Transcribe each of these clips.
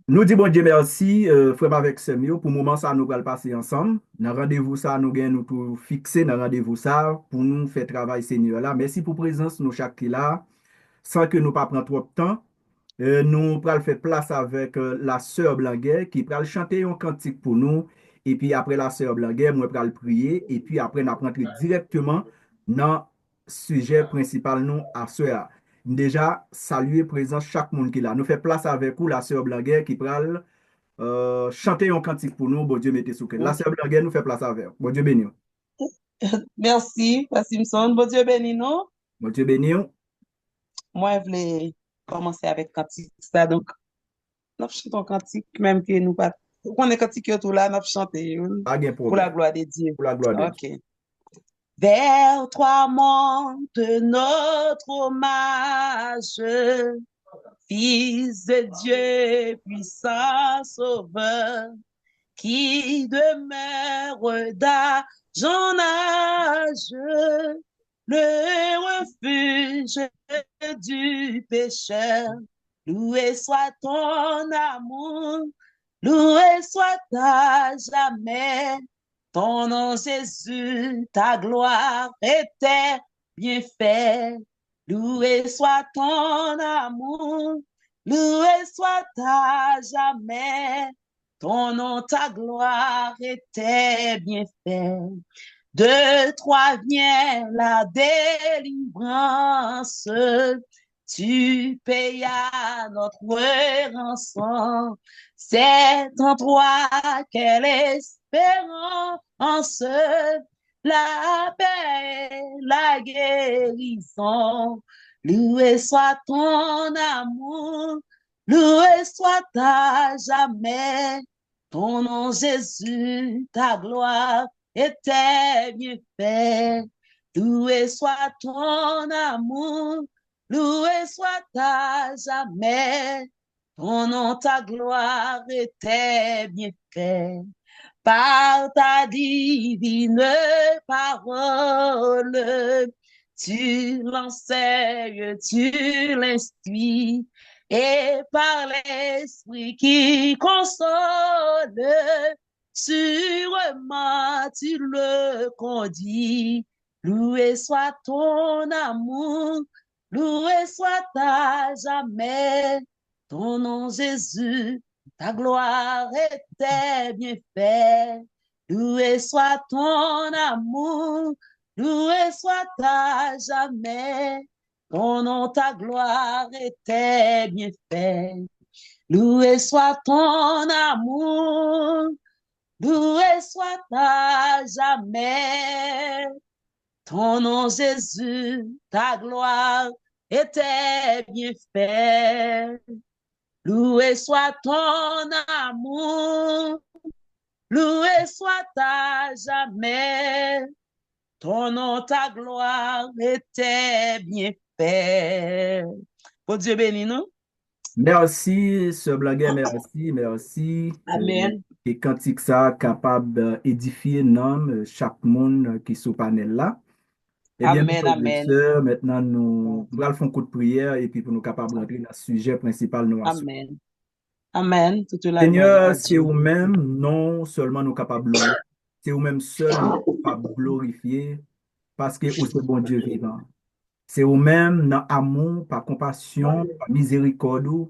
Nous disons bon Dieu merci, frère avec Semio, pour le moment ça nous va le passer ensemble. Dans rendez-vous ça, nous gagnons nous tout fixé dans rendez-vous ça pour nous faire travail Seigneur là. Merci pour présence nous chaque qui là, sans que nous pas prendre trop de temps. Nous pral faire place avec la sœur Blanguer qui pral chanter un cantique pour nous. Et puis après la sœur Blanguer, moi pral prier. Et puis après, nous rentrer directement dans le sujet principal nous à sœur. Déjà, saluer présence chaque monde qui est là. Nous fait place avec vous, la sœur Blanguer qui pral chanter un cantique pour nous. Bon Dieu, mettez sous cœur. La sœur Blanguer nous fait place avec vous. Bon Dieu béni. Merci, Frère Simpson. Bon Dieu béni nous. Bon Dieu béni. Moi, je voulais commencer avec cantique ça. Donc, nous chantons un cantique, même que nous pas. On est cantique tout là, nous chantons Pas de pour la problème. gloire de Dieu. Pour la gloire de Dieu. OK. Vers toi monte notre hommage, Fils de Dieu, puissant sauveur, qui demeure d'âge âge, le refuge du pécheur. Loué soit ton amour, loué soit à jamais. Ton nom Jésus, ta gloire était bien faite. Loué soit ton amour, loué soit à jamais. Ton nom, ta gloire était bien faite. De toi vient la délivrance. Tu payas notre rançon. C'est en toi quelle espérance, la paix, la guérison. Loué soit ton amour, loué soit à jamais. Ton nom, Jésus, ta gloire était bien faite. Loué soit ton amour, loué soit à jamais. Ton nom, ta gloire était bien faite. Par ta divine parole, tu l'enseignes, tu l'instruis, et par l'esprit qui console, sûrement tu le conduis. Loué soit ton amour, loué soit à jamais. Ton nom Jésus, ta gloire était bien faite. Loué soit ton amour, loué soit à jamais. Ton nom, ta gloire était bien faite. Loué soit ton amour, loué soit à jamais. Ton nom, Jésus, ta gloire était bien faite. Loué soit ton amour, loué soit à jamais. Ton nom, ta gloire était bien faite. Bon Dieu béni nous. Merci, Sœur Blaguet, merci, merci. Amen. Et cantique ça capable d'édifier l'homme, chaque monde qui est sous panel là. Eh bien, mes Amen, frères et amen. sœurs, maintenant nous allons faire un coup de prière et puis pour nous capables d'entrer dans le sujet principal nous assurer. Amen. Amen. Toute la gloire Seigneur, à c'est Dieu. vous-même, non seulement nous capables de louer, c'est vous-même seul nous capables de glorifier parce que vous êtes bon Dieu vivant. C'est vous-même, dans amour, par compassion, par miséricorde,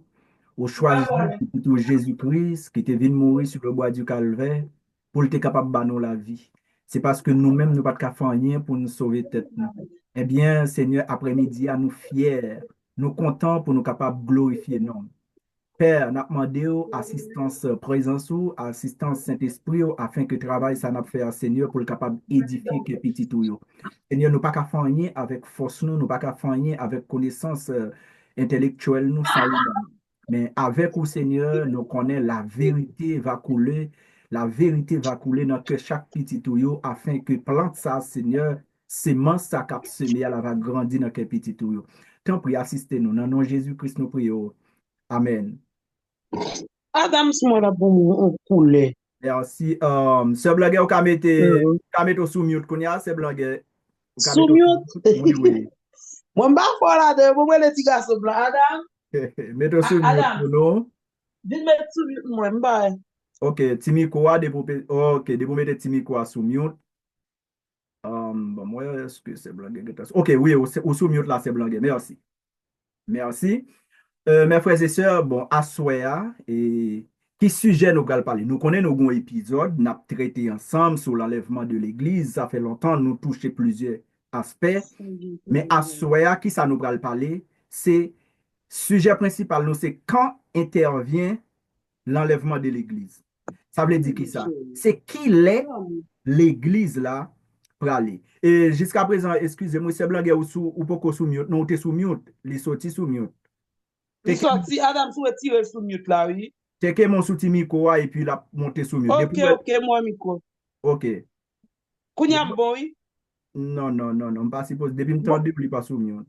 au choisi de Jésus-Christ qui était venu mourir sur le bois du calvaire pour être capable de nous la vie. C'est parce que nous-mêmes, nous ne pas faire rien pour nous sauver tête. Nous. Eh bien, Seigneur, après-midi, à nous fiers, nous contents pour nous capables de glorifier nous. Père, nous demandé assistance présence ou assistance Saint-Esprit afin que le travail ça n'a fait Seigneur pour le capable d'édifier que petit tout yo. Seigneur, nous pas qu'à faire rien avec force nous pas qu'à faire rien avec connaissance intellectuelle nous sans nous-mêmes. Mais avec vous Seigneur, nous connaissons la vérité va couler dans que chaque petit tout yo afin que plante ça Seigneur, semence ça cap semé à la va grandir dans que petit tout yo. Tant prie assister nous dans le nom de Jésus-Christ nous prions. Amen. Adam, si moi la bon on coule. Merci. Sœur Blaguet, vous mettez sous mute, Kounia, Sœur Blaguet. Vous mettez sous Soumyot. mute. Oui, oui. Moi, m'a pas là de, moi, les petits garçons blancs. Adam. Mettez sous mute Adam. pour nous. Din met sou mwen bay. Ok, Timiko a, ok, de pou mette Timiko a sou mute. Bon, moi, est-ce que c'est blanc? Ok, oui, au sous mute là, c'est blanc. Merci. Merci. Mes frères et sœurs, bon, assoya, et qui sujet nous allons parler? Nous connaissons nos épisodes, nous avons traité ensemble sur l'enlèvement de l'Église. Ça fait longtemps, nous touché plusieurs aspects. Mais assoya, qui ça nous allons parler? C'est sujet principal, nous, c'est quand intervient l'enlèvement de l'Église. Ça veut dire qui ça? C'est qui l'est l'Église là pour aller. Et jusqu'à présent, excusez-moi, c'est blanc ou pas sous mute. Non, tu es sous mute. Les sorties sous mute. Li soti, Adam sou etire sou mute la, oui. Checker mon sous Timiko et puis la monter sous mute. Ok, ok, mwen miko. Ok. Kounya Depuis- mbon, oui. non, non, non, non, pas supposé. Depuis le temps, Bon, depuis pas sous mute.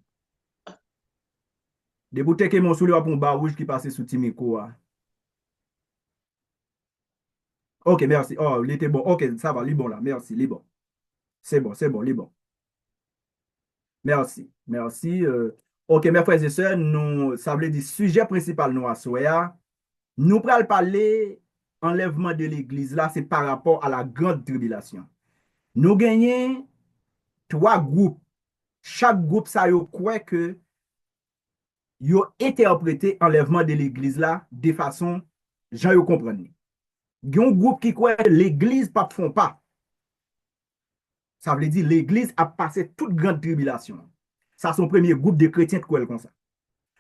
Depuis checker mon sous, il y a un bar rouge qui passe sous Timiko. Ok, merci. Oh, il était bon. Ok, ça va, il est bon là. Merci, il est bon. C'est bon, il est bon. Merci, merci. Ok, mes frères et sœurs, nous, ça veut dire sujet principal nous à Soya. Nous prenons parler enlèvement de l'Église là, c'est par rapport à la grande tribulation. Nous gagnons trois groupes. Chaque groupe, ça y croit que yo interprété enlèvement de l'Église là de façon, gens yo comprendre. Il y a un groupe qui croit que l'Église ne font pas. Ça veut dire l'Église a passé toute grande tribulation. Ça, c'est son premier groupe de chrétiens qui croient comme ça.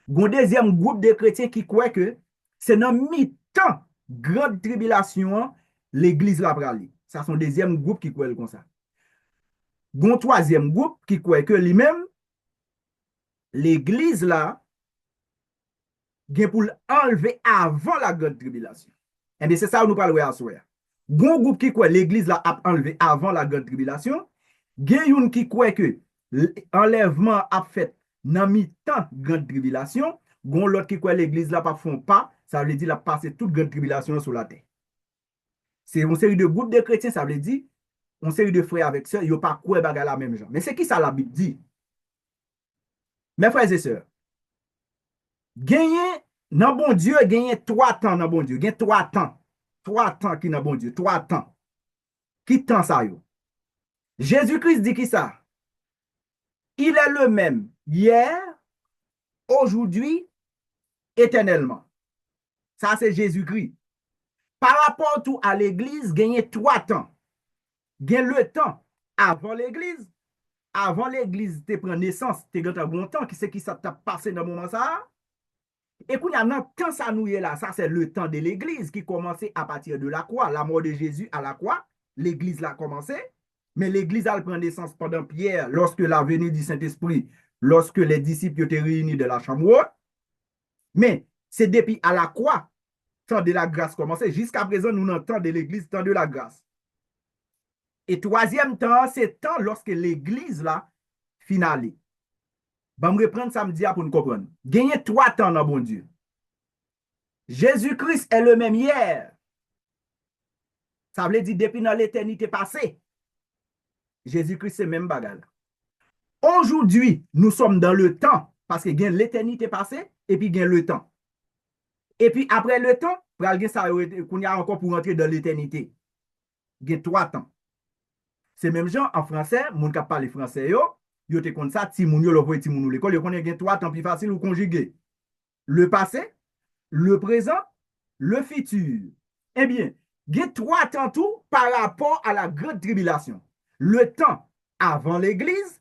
Il y a un deuxième groupe de chrétiens qui croient que c'est dans mi-temps grande tribulation, l'Église la pralé. Ça, c'est son deuxième groupe qui croit comme ça. Il y a un troisième groupe qui croit que lui-même, l'Église là, gen pour enlever avant la grande tribulation. Et bien, c'est ça que nous parlons à soir. Gon groupe qui croit l'église là a enlevé avant la grande tribulation. Gen yon qui croit que l'enlèvement a fait dans mi-temps grande tribulation. Gon l'autre qui croit l'église là pas font pas, ça veut dire la passer toute grande tribulation sur la terre. C'est une série de groupes de chrétiens, ça veut dire une série de frères avec sœurs, ils pas quoi bagarre la même genre. Mais c'est qui ça la Bible dit? Mes frères et sœurs, gagner dans bon Dieu, gagner 3 temps dans bon Dieu. Gagner 3 temps. 3 temps qui dans bon Dieu. 3 temps. Qui temps ça yo? Jésus-Christ dit qui ça? Il est le même hier, aujourd'hui, éternellement. Ça, c'est Jésus-Christ. Par rapport tout à l'église, gagner 3 temps. Gagne le temps avant l'église. Avant l'église, tu prends naissance, tu as un bon temps. Qui c'est qui ça t'a passé dans le moment ça? Et puis, quand ça nous est là, ça c'est le temps de l'Église qui commençait à partir de la croix, la mort de Jésus à la croix. L'Église l'a commencé, mais l'Église a pris naissance pendant Pierre, lorsque la venue du Saint-Esprit, lorsque les disciples étaient réunis de la chambre haute. Mais c'est depuis à la croix, temps de la grâce commençait. Jusqu'à présent, nous n'entendons de l'Église, temps de la grâce. Et troisième temps, c'est temps lorsque l'Église là, finale. Je vais reprendre samedi pour nous comprendre. Gagner 3 temps dans bon Dieu. Jésus-Christ est le même hier. Ça veut dire depuis dans l'éternité passée. Jésus-Christ c'est le même bagage. Aujourd'hui, nous sommes dans le temps parce qu'il y a l'éternité passée et puis il y a le temps. Et puis après le temps, il y a encore pour rentrer dans l'éternité. Il y a 3 temps. C'est même genre en français, moun qui parle français yo te comme ça, ti moun yo l'envoie ti moun l'école, yo connaît gen 3 temps plus facile ou conjuguer. Le passé, le présent, le futur. Eh bien, il y a 3 temps tout par rapport à la grande tribulation. Le temps avant l'église,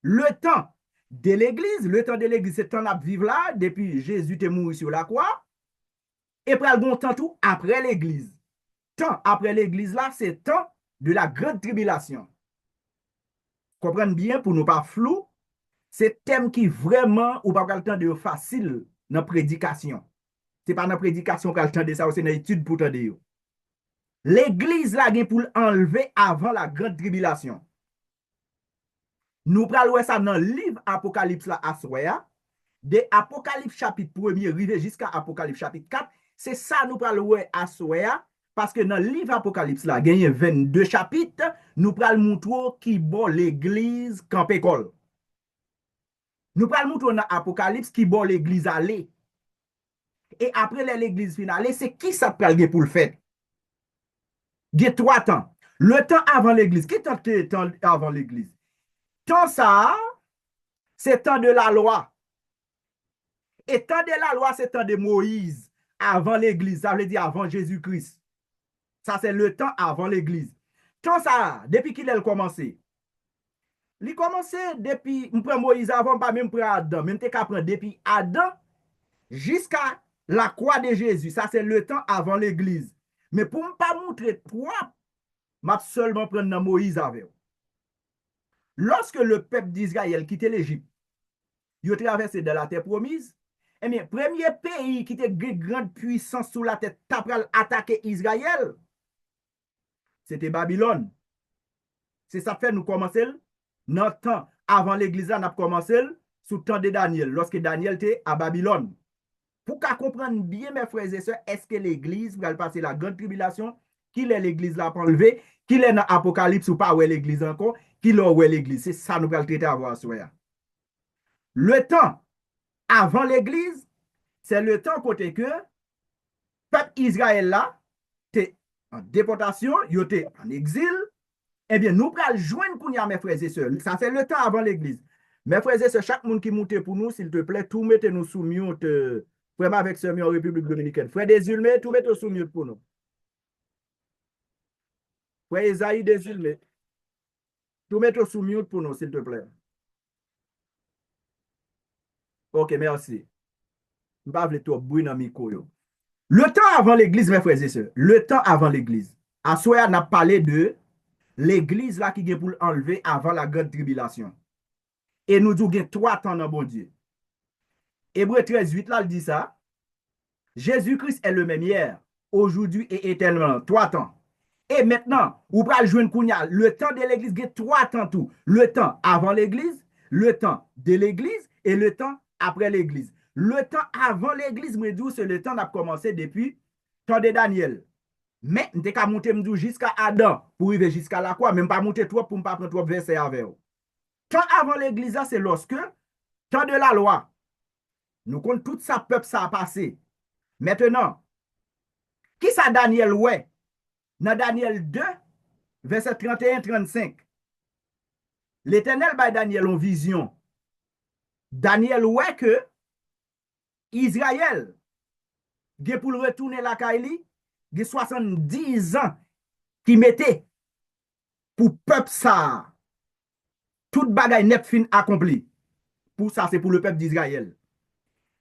le temps de l'église, le temps de l'église, c'est temps à vivre là, depuis Jésus est mort sur la croix, et puis le temps tout après l'église. Temps après l'église là, c'est temps de la grande tribulation. Comprenez bien pour nous pas flou, c'est thème qui vraiment ou pas le temps de facile dans la prédication. Ce n'est pas dans la prédication qu'on a le temps de ça, c'est dans l'étude pour t'en dire. L'église là pour enlever avant la grande tribulation. Nous prenons ça dans le livre Apocalypse là à soya, de Apocalypse chapitre 1er arrivé jusqu'à Apocalypse chapitre 4, c'est ça nous prenons à soya parce que dans le livre Apocalypse là, il y a 22 chapitres, nous prenons montrer qui bon l'église camp école. Nous prenons montrer dans Apocalypse qui bon l'église aller. Et après l'église finale, c'est qui ça pral pour le fait? Il y a 3 temps. Le temps avant l'église. Qui est temps avant l'église? Temps ça, c'est temps de la loi. Et temps de la loi, c'est temps de Moïse. Avant l'église, ça veut dire avant Jésus-Christ. Ça, c'est le temps avant l'église. Temps ça, depuis qu'il a commencé. Il a commencé depuis, Moïse avant, pas même pour Adam. Même te prendre depuis Adam jusqu'à la croix de Jésus. Ça, c'est le temps avant l'église. Mais pour ne pas montrer trop, je vais seulement prendre Moïse avec. Lorsque le peuple d'Israël quittait l'Égypte, il a traversé de la terre promise. Eh bien, premier pays qui était grande puissance sous la tête, après attaquer Israël, c'était Babylone. C'est ça fait nous commencer notre temps avant l'église, on a commencé sous le temps de Daniel, lorsque Daniel était à Babylone. Pour qu'à comprendre bien, mes frères et sœurs, est-ce que l'église va passer la grande tribulation? Qui est l'église là pour enlever? Qui est dans l'Apocalypse ou pas où est l'église encore? Qui est où est l'église? C'est ça nous allons traiter à voir. Le temps avant l'église, c'est le temps côté que peuple Israël là, t'es en déportation, il était en exil. Eh bien, nous allons joindre pour mes frères et sœurs. Ça, c'est le temps avant l'église. Mes frères et sœurs, chaque monde qui monte pour nous, s'il te plaît, tout mettez-nous sous mute. Vraiment avec ce en République Dominicaine. Frère Desulmé, tout mettez sous mute pour nous. Frère Esaïe Desulmé, tout mettez sous mute pour nous, s'il te plaît. Ok, merci. Je ne vais pas trop bruit dans le micro. Le temps avant l'église, mes frères et sœurs, le temps avant l'église. À soi, on a parlé de l'église là qui est pour enlever avant la grande tribulation. Et nous disons qu'il y a 3 temps dans bon Dieu. Hébreu 13, 8 là, il dit ça. Jésus-Christ est le même hier, aujourd'hui et éternellement. 3 temps. Et maintenant, vous pouvez jouer le temps de l'église, il y a 3 temps tout. Le temps avant l'église, le temps de l'église et le temps après l'église. Le temps avant l'église, c'est le temps qui a commencé depuis le temps de Daniel. Mais, nous avons monté jusqu'à Adam pour arriver jusqu'à la croix, même pas monter trop pour ne pas prendre trop verset avec vous. Temps avant l'église, c'est lorsque, temps de la loi, nous comptons tout ça, peuple, ça a passé. Maintenant, qui ça Daniel ouais? Dans Daniel 2, verset 31-35, l'Éternel by Daniel en vision. Daniel ouais que Israël, pour le retourner la Kaili, 70 ans qui mettait pour peuple ça. Tout bagay net fin accompli. Pour ça, c'est pour le peuple d'Israël.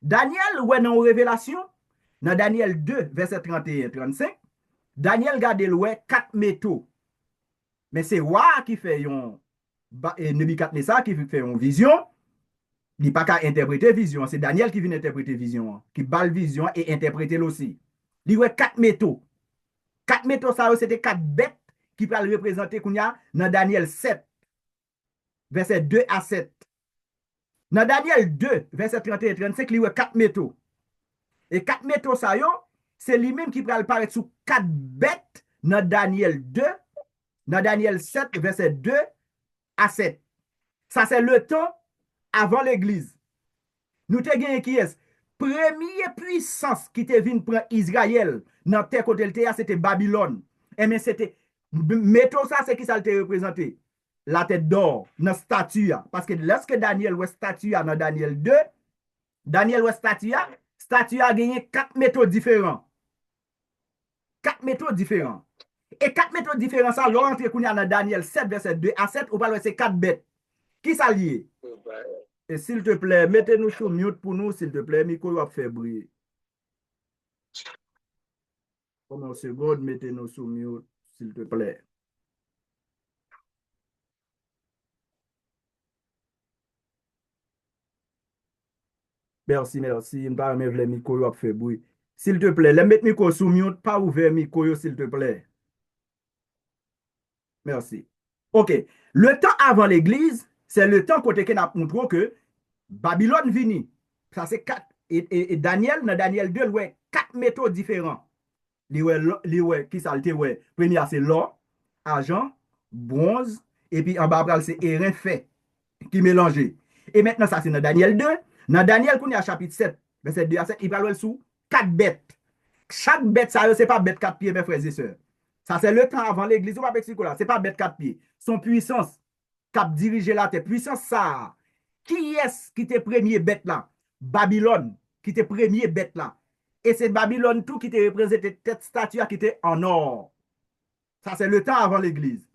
Daniel, ouais, dans Révélation, dans Daniel 2, verset 31-35, Daniel garde le 4 métaux. Mais c'est roi qui fait un Nebuchadnezzar qui fait une vision. Il n'est pas qu'à interpréter vision. C'est Daniel qui vient interpréter vision, qui balle vision et interpréter aussi. Il y a 4 métaux. 4 métaux, ça, c'était 4 bêtes qui peuvent représenter dans Daniel 7, verset 2-7. Dans Daniel 2, verset 31-35, il y a 4 métaux. Et 4 métaux, ça, c'est lui-même qui peut apparaître sous 4 bêtes dans Daniel 2, dans Daniel 7, verset 2-7. Ça, c'est le temps avant l'église. Nous te gagné qui est? Première puissance qui te vient prendre Israël dans terre côté le c'était Babylone. Et mais c'était métaux, ça, c'est qui ça te représenté? La tête d'or, dans la statue. Parce que lorsque Daniel voit statue dans Daniel 2, Daniel voit statue a gagné 4 métaux différents. 4 métaux différents. Et 4 métaux différents, ça, l'entrée dans Daniel 7, verset 2-7, ou pas c'est 4 bêtes. Qui ça lié? Et s'il te plaît, mettez-nous sur mute pour nous, s'il te plaît. Micro va faire bruit. Pendant une seconde, mettez-nous sur mute, s'il te plaît. Merci, merci. Je ne vais pas mettre le micro va faire bruit. S'il te plaît, mettez le micro sur mute, pas ouvert le micro, s'il te plaît. Merci. OK. Le temps avant l'église, c'est le temps côté qu'on a montré que Babylone vini. Ça, c'est 4. Et Daniel, dans Daniel 2, il y a 4 métaux différents. Qui ça le ouais. Premier, c'est l'or, argent, bronze, et puis en bas, c'est airain fait, qui mélangé. Et maintenant, ça, c'est dans Daniel 2. Dans Daniel, qu'on est à chapitre 7, verset 2-7, il parle sous 4 bêtes. Chaque bête, ça, c'est pas bête 4 pieds, mes frères et sœurs. Ça, c'est le temps avant l'église. On va expliquer là. C'est pas bête 4 pieds. Son puissance, cap diriger la terre. Puissance, ça. Qui est-ce qui était premier bête là? Babylone, qui était premier bête là. Et c'est Babylone tout qui était représenté, cette statue qui était en or. Ça, c'est le temps avant l'église.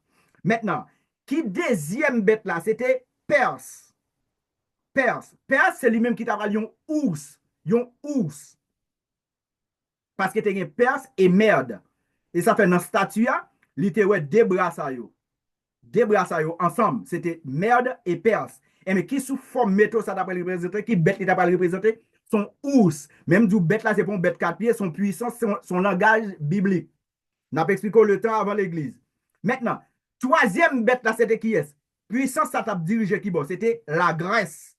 Maintenant, qui deuxième bête là? C'était Perse. Perse. Perse, c'est lui-même qui t'a parlé un ours. Un ours. Parce que tu as Perse et merde. Et ça fait dans statue, il était ouais, deux bras ça yo. Deux bras ça yo ensemble. C'était merde et Perse. Et mais qui sous forme métaux ça t'a pas représenté, qui bête t'a pas représenté, son ours. Même du bête là, c'est pas un bête 4 pieds, son puissance, son langage biblique. N'a pas expliqué le temps avant l'église. Maintenant, troisième bête là, c'était qui est? Puissance ça t'a dirigé qui bon? C'était la Grèce.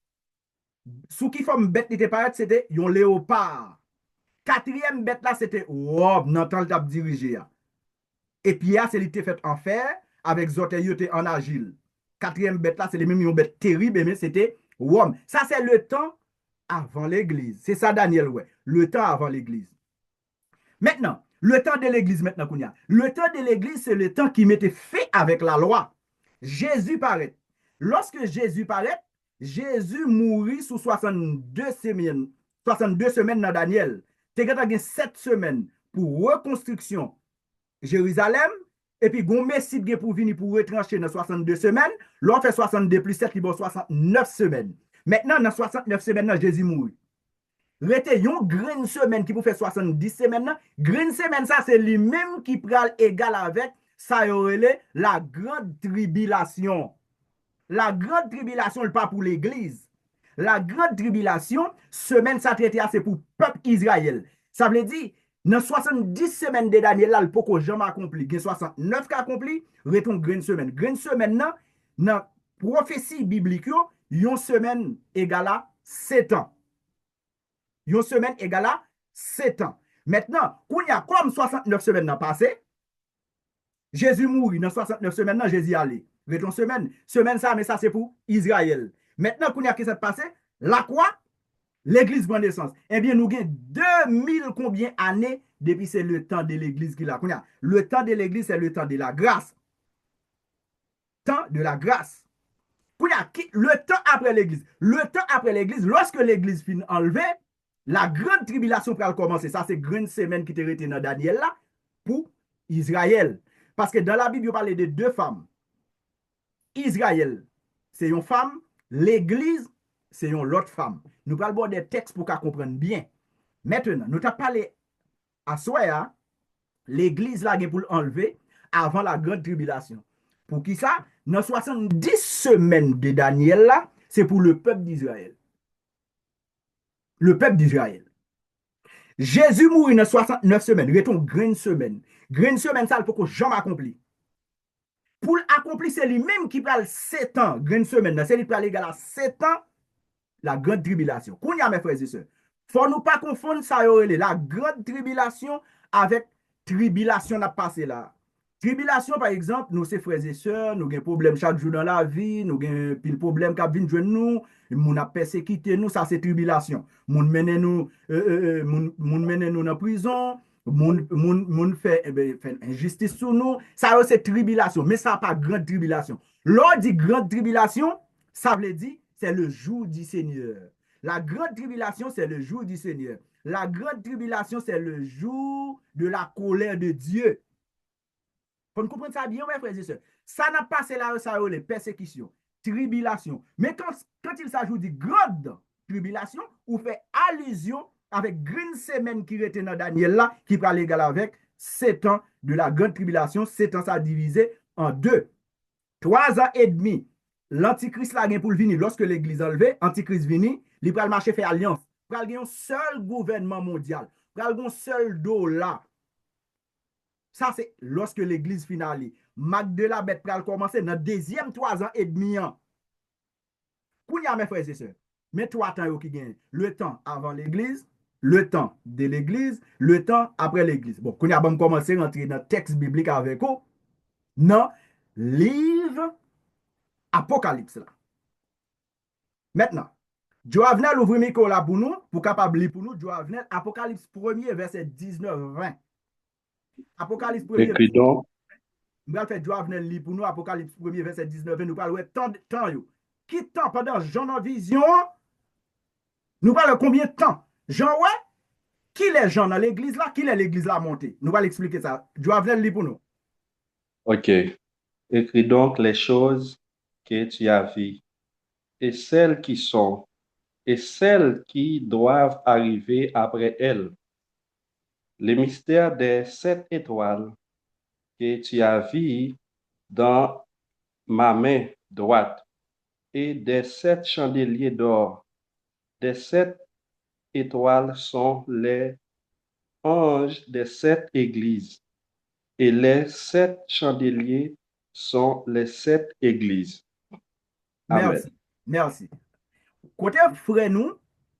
Sous qui forme bête était paraître, c'était un léopard. Quatrième bête là, c'était Rob, dans le temps t'a dirigé. Et puis là, c'est l'ité fait en fer avec Zoteyote en agile. Quatrième bête là, c'est les mêmes bêtes terribles, mais c'était Rome. Ça, c'est le temps avant l'église. C'est ça, Daniel, ouais. Le temps avant l'église. Maintenant, le temps de l'église, maintenant, Kounia. Le temps de l'église, c'est le temps qui m'était fait avec la loi. Jésus paraît. Lorsque Jésus paraît, Jésus mourit sous 62 semaines dans Daniel. Tu as 7 semaines pour reconstruction Jérusalem, et puis gon Messie pour venir pour retrancher dans 62 semaines, l'on fait 62 plus 7, il bon 69 semaines. Maintenant, dans 69 semaines, Jésus mourit. Rete yon green semaine qui pour faire 70 semaines, green semaine ça c'est lui-même qui pral égal avec ça la grande tribulation. La grande tribulation n'est pas pour l'église. La grande tribulation, semaine ça traité c'est pour peuple Israël. Ça veut dire dans 70 semaines de Daniel là, le poko jamais accompli, il y a 69 qui accompli, retourne green semaine. Green semaine nan, dans prophétie biblique, yon semaine égale à 7 ans. Une semaine égale à 7 ans. Maintenant, quand il y a comme 69 semaines dans passé, Jésus mourit dans 69 semaines, Jésus allé. Retourne semaine ça, mais ça c'est pour Israël. Maintenant, quand il y a qui s'est passé, la quoi? L'église prend naissance. Eh bien, nous avons 2000 combien années depuis c'est le temps de l'église qui l'a. Le temps de l'église, c'est le temps de la grâce. Temps de la grâce. Le temps après l'église. Le temps après l'église, lorsque l'église finit enlevée, la grande tribulation pour commencer. Ça, c'est grande semaine qui était retenue dans Daniel là pour Israël. Parce que dans la Bible, il parle de deux femmes. Israël, c'est une femme. L'église, c'est une autre femme. Nous parlons des textes pour qu'on comprenne bien. Maintenant, nous avons parlé à soi, l'église là, pour l'enlever avant la grande tribulation. Pour qui ça? Dans 70 semaines de Daniel là, c'est pour le peuple d'Israël. Le peuple d'Israël. Jésus mourit dans 69 semaines, retourne grande semaine. Grande semaine, ça, il faut que jamais accompli. Pour l'accomplir, c'est lui-même qui parle 7 ans, grande semaine, c'est lui qui parle égal à 7 ans, la grande tribulation. Qu'on y a, mes frères et sœurs, faut nous pas confondre ça, la grande tribulation avec tribulation n'a passé là. Tribulation, par exemple, nous, c'est frères et sœurs, nous avons des problèmes chaque jour dans la vie, nous avons des problèmes qui viennent de nous, nous a persécuté nous, ça c'est tribulation. Nous mène nous dans la prison, nous fait injustice sur nous, ça c'est tribulation, mais ça n'a pas grande tribulation. L'on dit grande tribulation, ça veut dire c'est le jour du Seigneur. La grande tribulation, c'est le jour du Seigneur. La grande tribulation, c'est le jour de la colère de Dieu. Faut comprendre ça bien, mes frères et sœurs. Ça n'a pas là, ça les persécutions, tribulation. Mais quand il s'agit de grande tribulation, on fait allusion avec grande semaine qui était dans Daniel là, qui parle égal avec 7 ans de la grande tribulation. 7 ans, ça a divisé en deux. 3 ans et demi. L'antichrist là, pour venir, lorsque l'église enlevée, antichrist vini, il va marcher faire alliance. Il va un seul gouvernement mondial. Il va un seul dollar. Ça, c'est lorsque l'église finale. Mac de la bête va commencer dans le deuxième 3 ans et demi. Kounya, mes frères et sœurs, mais 3 temps qui gagnent. Le temps avant l'église, le temps de l'église, le temps après l'église. Bon, Kounya, va commencer à rentrer dans le texte biblique avec vous. Dans livre Apocalypse là. Maintenant, Joavenel ouvre micro là pour nous, pour capable lire pour nous. Joavenel, Apocalypse 1er, verset 19-20. Apocalypse 1er, Écrit verset. donc, Nous allons faire Joavenel lire pour nous, Apocalypse 1er, verset 19-20. Nous parlons de temps. Qui temps pendant Jean en vision? Nous parlons combien de temps? Jean, ouais? Qui est Jean dans l'église là? Qui est l'église là montée? Nous allons expliquer ça. Joavenel lire pour nous. ok. Écris donc les choses que tu as vues, et celles qui sont, et celles qui doivent arriver après elles. Les mystères des 7 étoiles que tu as vues dans ma main droite, et des 7 chandeliers d'or. Des 7 étoiles sont les anges des 7 églises, et les 7 chandeliers sont les 7 églises. Amen. Merci. Merci. Côté frère nous,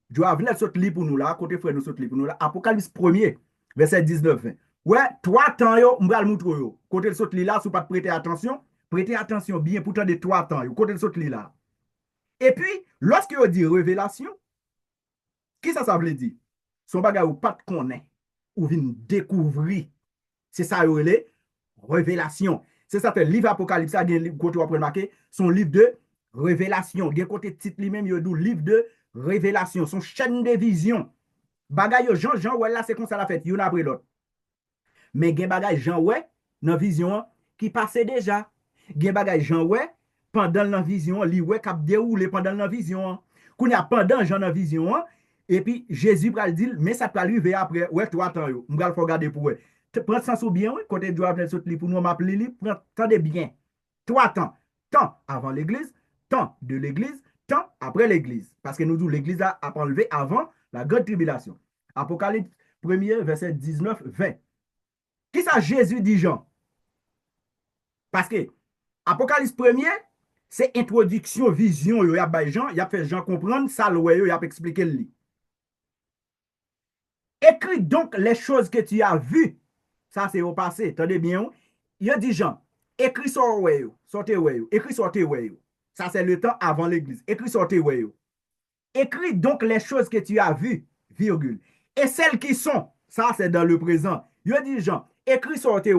Joavenel saute lit pour nous là. Côté frère nous saute lit pour nous là. Apocalypse 1er, verset 19-20. Ouais, 3 temps yo, m'bral moutre yo. Côté le saute lit là, si vous pas prêter attention, prêtez attention bien pourtant des 3 temps yo. Côté le saute lit là. Et puis, lorsque on dit révélation, qui ça veut dire? Son bagage ou pas de connaît, ou vient découvrir. C'est ça, les révélation. C'est ça, fait livre Apocalypse, ça, côté vous remarquer, son livre de révélation. Il côté titre lui-même, il dit livre de révélation, son chaîne de vision. Bagay yo, Jean, ouais, là, c'est comme ça la fête, yon après l'autre. Mais gen bagay Jean, ouais, dans vision, qui passait déjà. Gen bagay Jean, ouais, pendant la vision, li ouais, cap déroulé pendant la vision. Qu'on y a pendant Jean dans vision, et puis Jésus pral dire, mais ça peut arriver après, ouais, 3 temps yo. M'gal faut regarder pour ouais. Prends ça sous bien, côté doit venir sauter pour nous m'appeler li, tendez bien. 3 temps. Temps avant l'église, temps de l'église, temps après l'église. Parce que nous disons l'église a enlevé avant la grande tribulation. Apocalypse 1er, verset 19-20. Qui ça Jésus dit Jean? Parce que Apocalypse 1er, c'est introduction, vision, il y a Jean, il a fait Jean comprendre, ça il a expliqué le lit. Écris donc les choses que tu as vues. Ça, c'est au passé. Tenez bien. Il a dit Jean, écris sur sortez écris sortez Ça, c'est le temps avant l'église. Écris sortez Écris donc les choses que tu as vues, virgule. Et celles qui sont, ça, c'est dans le présent. Il a dit Jean, écris sortez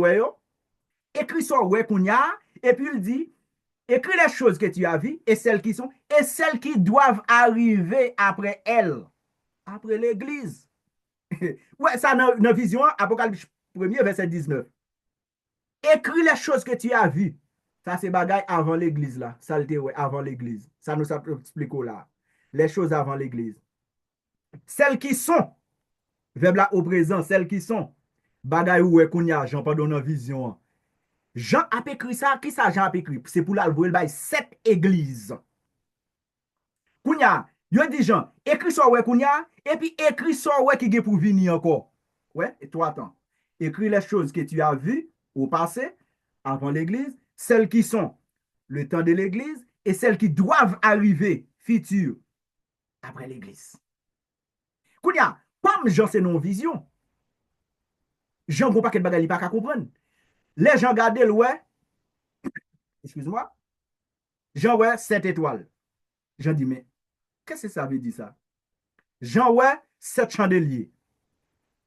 écris sur Kounia, et puis il dit, écris les choses que tu as vues, et celles qui sont, et celles qui doivent arriver après elles, après l'église. Ouais, ça, dans vision, Apocalypse 1er, verset 19. Écris les choses que tu as vues. Ça, c'est bagaille avant l'église, là. Ça, ouais, avant l'église. Ça nous explique là. Les choses avant l'église. Celles qui sont, verbe là au présent, celles qui sont, bagaille où est qu'on y a, Jean, pendant dans vision. Jean a écrit ça, qui ça Jean a écrit? C'est pour l'alvouer le bail 7 églises. Kounya, yo dit Jean, écris ça ouais Kounya, et puis écris ça ouais qui est pour venir encore. Ouais, et 3 temps. Écris les choses que tu as vues au passé, avant l'église, celles qui sont le temps de l'église, et celles qui doivent arriver, futur, après l'église. Kounya, comme Jean c'est non-vision, Jean ne pas quel bagage il pas qu'à comprendre. Les gens regardent le ouais, excuse-moi, Jean ouais 7 étoiles. Jean dit, mais qu'est-ce que ça veut dire ça? Jean ouais 7 chandeliers.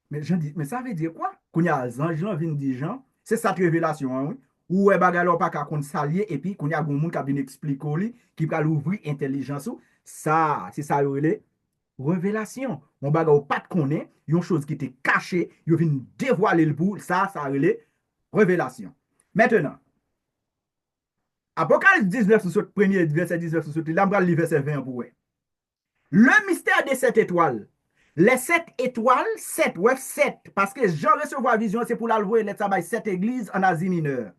Mais Jean dit, mais ça veut dire quoi? Qu'on y a Jean, Jean vient dire Jean, c'est cette révélation, hein, oui. Ou est bagarre pas qu'à compte s'allier et puis qu'on y a un monde qui vient expliquer qui va l'ouvrir intelligence. Ça, c'est ça le révélation. On bagarre pas de connaître, une chose qui était cachée, il vient dévoiler le bout, ça le révélation. Maintenant, Apocalypse 19 sur ce premier verset 19 sur ce là, on va le verset 20 pour le mystère des 7 étoiles. Les 7 étoiles, 7, ouais, 7. Parce que Jean recevoir vision, c'est pour la louer, les travail 7 églises en Asie mineure.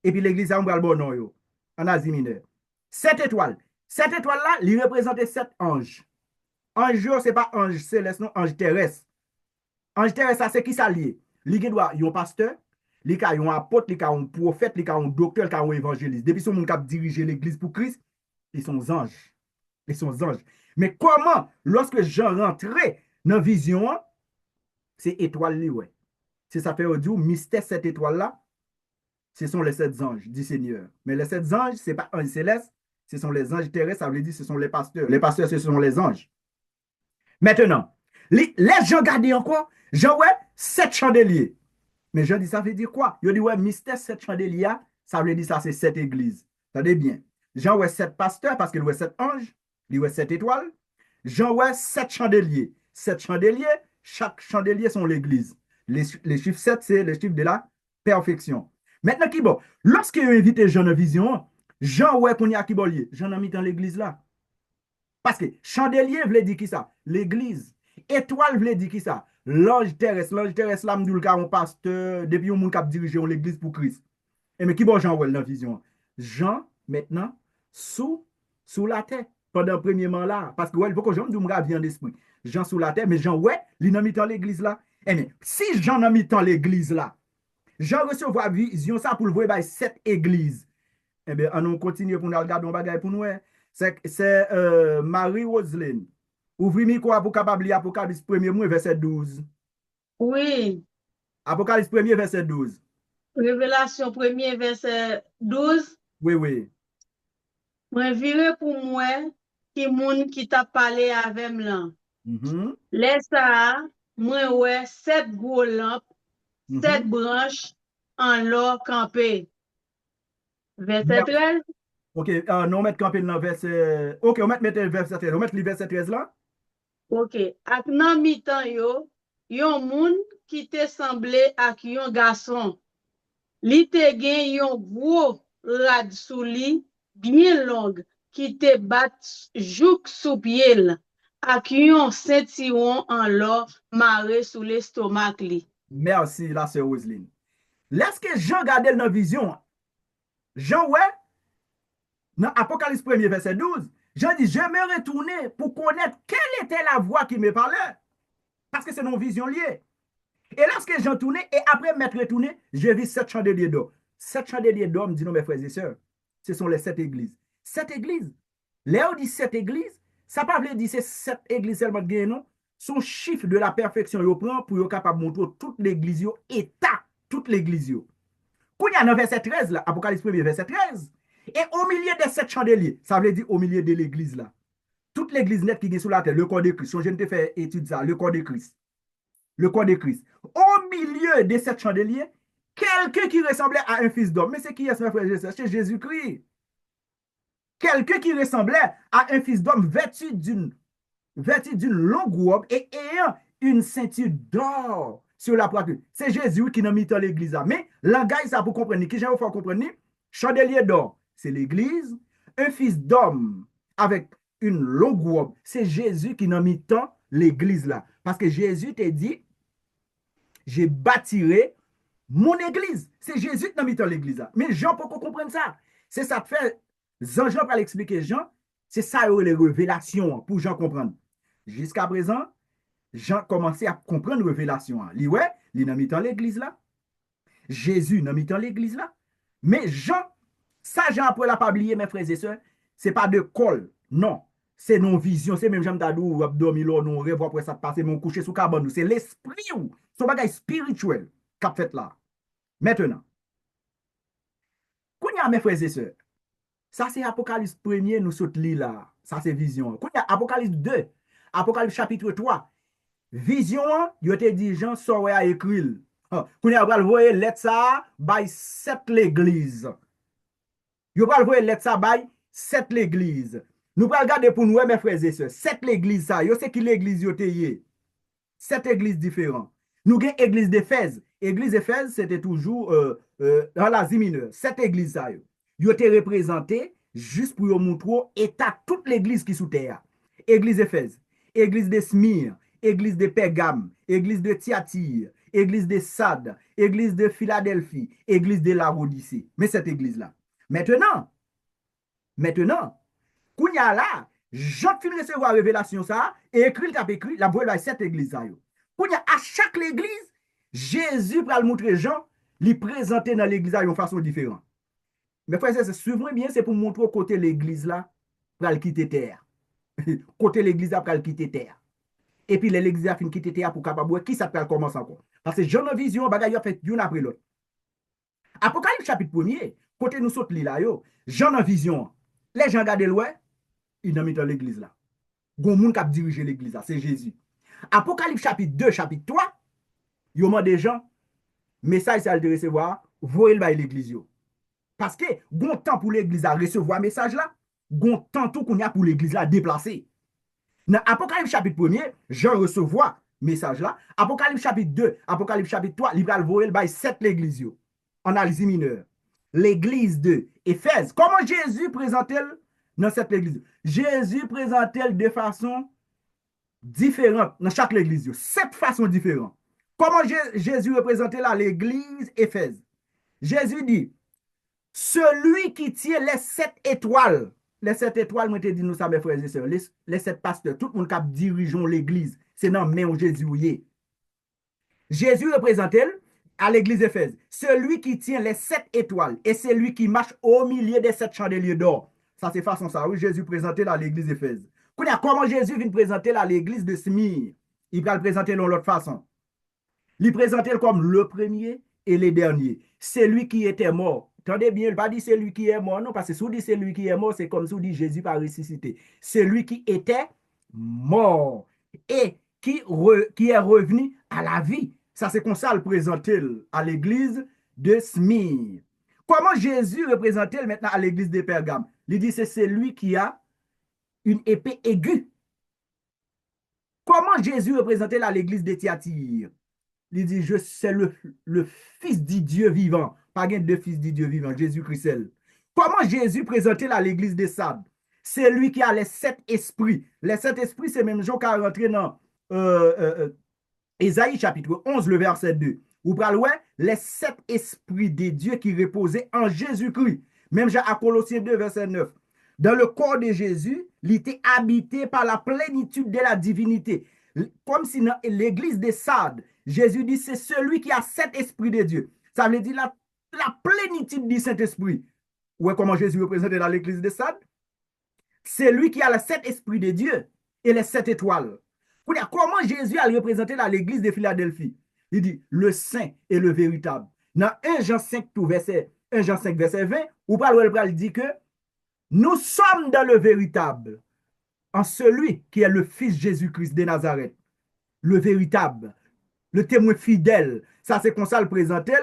Et puis l'église a un bon nom, en Asie mineure. 7 étoiles. 7 étoiles-là, ils représentent 7 anges. Ange, ce n'est pas ange céleste, non, ange terrestre. Ange terrestre, ça, c'est qui ça lié? Il y a un pasteur, il y a un apôtre, il y a un prophète, il y a un docteur, il y a un évangéliste. Depuis ce monde qui a dirigé l'église pour Christ, ils sont anges. Ils sont anges. Mais comment, lorsque Jean rentrait dans la vision, c'est étoile, ouais. C'est ça fait dire, mystère cette étoile-là, ce sont les 7 anges du Seigneur. Mais les 7 anges, ce n'est pas un céleste, Ce sont les anges terrestres, ça veut dire ce sont les pasteurs. Les pasteurs, ce sont les anges. Maintenant, les gens gardent encore, Jean, ouais, 7 chandeliers. Mais Jean dit, ça veut dire quoi? Il dit, ouais, mystère 7 chandeliers, ça veut dire ça, c'est 7 églises. Attendez bien. Jean, ouais, 7 pasteurs, parce qu'il ouais 7 anges, il ouais 7 étoiles. Jean, ouais, 7 chandeliers. 7 chandeliers, chaque chandelier sont l'église. Les chiffres 7, c'est les chiffres de la perfection. Maintenant, qui bon? Lorsqu'il a invité Jean en vision, Jean, ouais, qu'on y a qui bon lié? Jean a mis dans l'église là. Parce que chandelier voulait dire qui ça? L'église. Étoile voulait dire qui ça? L'ange terrestre. L'ange terrestre, là, m'dou un pasteur, depuis un monde qui a dirigé l'église pour Christ. Et mais qui bon Jean dans la vision? Jean, maintenant, sous la terre, pendant le premier moment là. Parce que, ouais, pourquoi Jean me vient d'esprit? Jean sous la terre, mais Jean, ouais, il n'a mis dans l'église là. Eh bien, si Jean n'a mis dans l'église là, Jean recevra vision ça pour le voir 7 églises. Eh bien, on continue pour nous regarder un bagage pour nous. C'est Marie-Roselyne. Ouvrez quoi pour capable lire Apocalypse 1er, verset 12. Oui, Apocalypse 1er, verset 12. Révélation 1er, verset 12. Oui, oui. Moi, viré pour moi, qui moun qui t'a parlé avec moi. Mhm, Laisse ça, moi, ouais, 7 gros lampes, mhm. 7 branches en l'or campé. Verset Merci. 13. OK, nous mettons campé dans verset. OK, on met le verset 13. On met le verset 13 là. Ok. Ak nan mi-tan yo, yon moun qui te semblé ak yon garçon. Li te gen yon gros rad sou li, bien long, qui te bat jouk sou pied ak yon ceinturon en l'or maré sous l'estomac li. Merci, la sœur Roselyne. Lorsque Jean regardait dans la vision, Jean, ouais, dans Apocalypse 1er, verset 12, Jean dit, je me retourner pour connaître quelle était la voix qui me parlait. Parce que c'est nos visions liées. Et lorsque Jean tournait, et après m'être retourné, je vis 7 chandeliers d'or. 7 chandeliers d'or, me dit non, mes frères et sœurs, ce sont les 7 églises. 7 églises. Là, on dit 7 églises, ça ne veut pas dire c'est 7 églises seulement de gain, non. Son chiffre de la perfection, il prend pour être capable de montrer toute l'église, état, toute l'église. Quand il y a dans verset 13, là, Apocalypse 1er, verset 13, et au milieu des 7 chandeliers, ça veut dire au milieu de l'église là. Toute l'église nette qui est sur la terre, le corps de Christ. Je ne te fais étude ça, le corps de Christ. Le corps de Christ. Au milieu des 7 chandeliers, quelqu'un qui ressemblait à un fils d'homme. Mais c'est qui est-ce, mes frères et sœurs? C'est Jésus-Christ. Quelqu'un qui ressemblait à un fils d'homme vêtu d'une longue robe et ayant une ceinture d'or sur la poitrine. C'est Jésus qui n'a mis dans l'église. Mais langage, ça pour comprendre. Qui j'ai faut comprendre? Chandelier d'or, c'est l'église. Un fils d'homme avec une longue robe, c'est Jésus qui n'a mis dans l'église là. Parce que Jésus t'a dit, je bâtirai mon église. C'est Jésus qui n'a mis dans l'église là. Mais Jean, pour qu'on comprenne ça, c'est ça que fait. Jean va l'expliquer, Jean. C'est ça les révélations pour Jean comprendre. Jusqu'à présent, Jean commençait à comprendre la révélation. Lui, ouais, il n'a mis dans l'église là. Jésus n'a mis dans l'église là. Mais Jean, ça, Jean, après la pas oublié, mes frères et sœurs, c'est pas de col. Non. C'est non vision. C'est même Jean Tadou, abdominal, non rêve après ça passer, mon coucher sous carbone. C'est l'esprit ou. Son bagage spirituel qu'a fait là. Maintenant, quand il y a mes frères et sœurs, ça c'est Apocalypse 1er, nous saute là. Ça c'est vision. Quand il y a Apocalypse 2, Apocalypse chapitre 3, vision, il te dit Jean saurait à écrire. Quand il y a le voyer lettre ça, by 7 l'église. Il va le voyer lettre ça, by 7 l'église. Nous allons regarder pour nous, mes frères et sœurs, 7 l'église ça, c'est qui l'église yo te yé? 7 églises différentes. Nous avons l'église d'Éphèse. L'église d'Éphèse, c'était toujours dans l'Asie mineure. 7 églises ça. Ils étaient représentés juste pour montrer état toute l'église qui est sous terre. Église d'Éphèse, église de Smyrne, église de Pergame, église de Thyatire, église de Sade, église de Philadelphie, église de Laodicée. Mais cette église-là. Maintenant, quand il y a là, Jean fin recevoir la révélation ça, et écrit la voie de cette église là. Quand il y a à chaque église, Jésus va le montrer Jean, lui présenter dans l'église de façon différente. Mais frère, c'est suivre bien, c'est pour montrer au côté l'église là, pour le quitter terre. Côté l'église là, pour le quitter terre. Et puis l'église a fin quitter terre pour capable qui ça peut commencer encore. Parce que Jean en vision, bagaille a fait d'une après l'autre. Apocalypse chapitre 1er, côté nous saute là yo, Jean en vision. les gens regardent loin, ils n'ont mis dans l'église là. Gon moun qui a dirigé l'église là, c'est Jésus. Apocalypse chapitre 2, chapitre 3, il y a des gens, message ça de recevoir, voyez le bail l'église yo. Parce que gon temps pour l'église à recevoir message là, gon temps tout qu'on y a pour l'église là déplacer. Dans Apocalypse chapitre 1er, Jean recevoir message là. Apocalypse chapitre 2, Apocalypse chapitre 3, il va le voyer le bail 7 l'église yo. En Asie mineure. L'église de Éphèse. Comment Jésus présente-t-elle dans cette église? Jésus présente-t-elle de façon différente dans chaque église. 7 façons différentes. Comment Jésus représentait là l'église Éphèse? Jésus dit, celui qui tient les 7 étoiles, les 7 étoiles, moi te dit nous ça mes frères et sœurs, les 7 pasteurs, tout le monde qui dirige l'église, c'est dans main où Jésus est. Jésus représente-t-elle à l'église Éphèse, celui qui tient les 7 étoiles et celui qui marche au milieu des 7 chandeliers d'or. Ça c'est façon ça, oui, Jésus présentait à l'église Éphèse. Comment Jésus vient présenter à l'église de Smyrne? Il va le présenter de l'autre façon. Il présentait comme le premier et le dernier. Celui qui était mort. Attendez bien, il ne pas dire celui qui est mort, non, parce que si on dit celui qui est mort, c'est comme si on dit Jésus pas ressuscité. Celui qui était mort et qui est revenu à la vie. Ça, c'est comme ça le présenter à l'église de Smyrne. Comment Jésus représentait maintenant à l'église de Pergame? Il dit c'est celui qui a une épée aiguë. Comment Jésus représentait à l'église de Thyatire? Il dit, c'est le Fils du Dieu vivant. Pas de Fils du Dieu vivant, Jésus-Christ. Comment Jésus présentait à l'église de Sade? C'est lui qui a les 7 esprits. Les 7 esprits, c'est même Jean qui a rentré dans Ésaïe chapitre 11, le verset 2. Vous parlez, les 7 esprits de Dieu qui reposaient en Jésus-Christ. Même Jean à Colossiens 2, verset 9. Dans le corps de Jésus, il était habité par la plénitude de la divinité. Comme si dans l'église de Sade, Jésus dit, c'est celui qui a 7 esprits de Dieu. Ça veut dire la plénitude du Saint-Esprit. Où est comment Jésus représenté dans l'église de Sade? C'est lui qui a les 7 esprits de Dieu et les 7 étoiles. Comment Jésus a représenté dans l'église de Philadelphie? Il dit, le saint et le véritable. Dans 1 Jean 5, verset 20, où il dit que nous sommes dans le véritable, en celui qui est le Fils Jésus-Christ de Nazareth. Le véritable, le témoin fidèle. Ça, c'est comme ça le présentait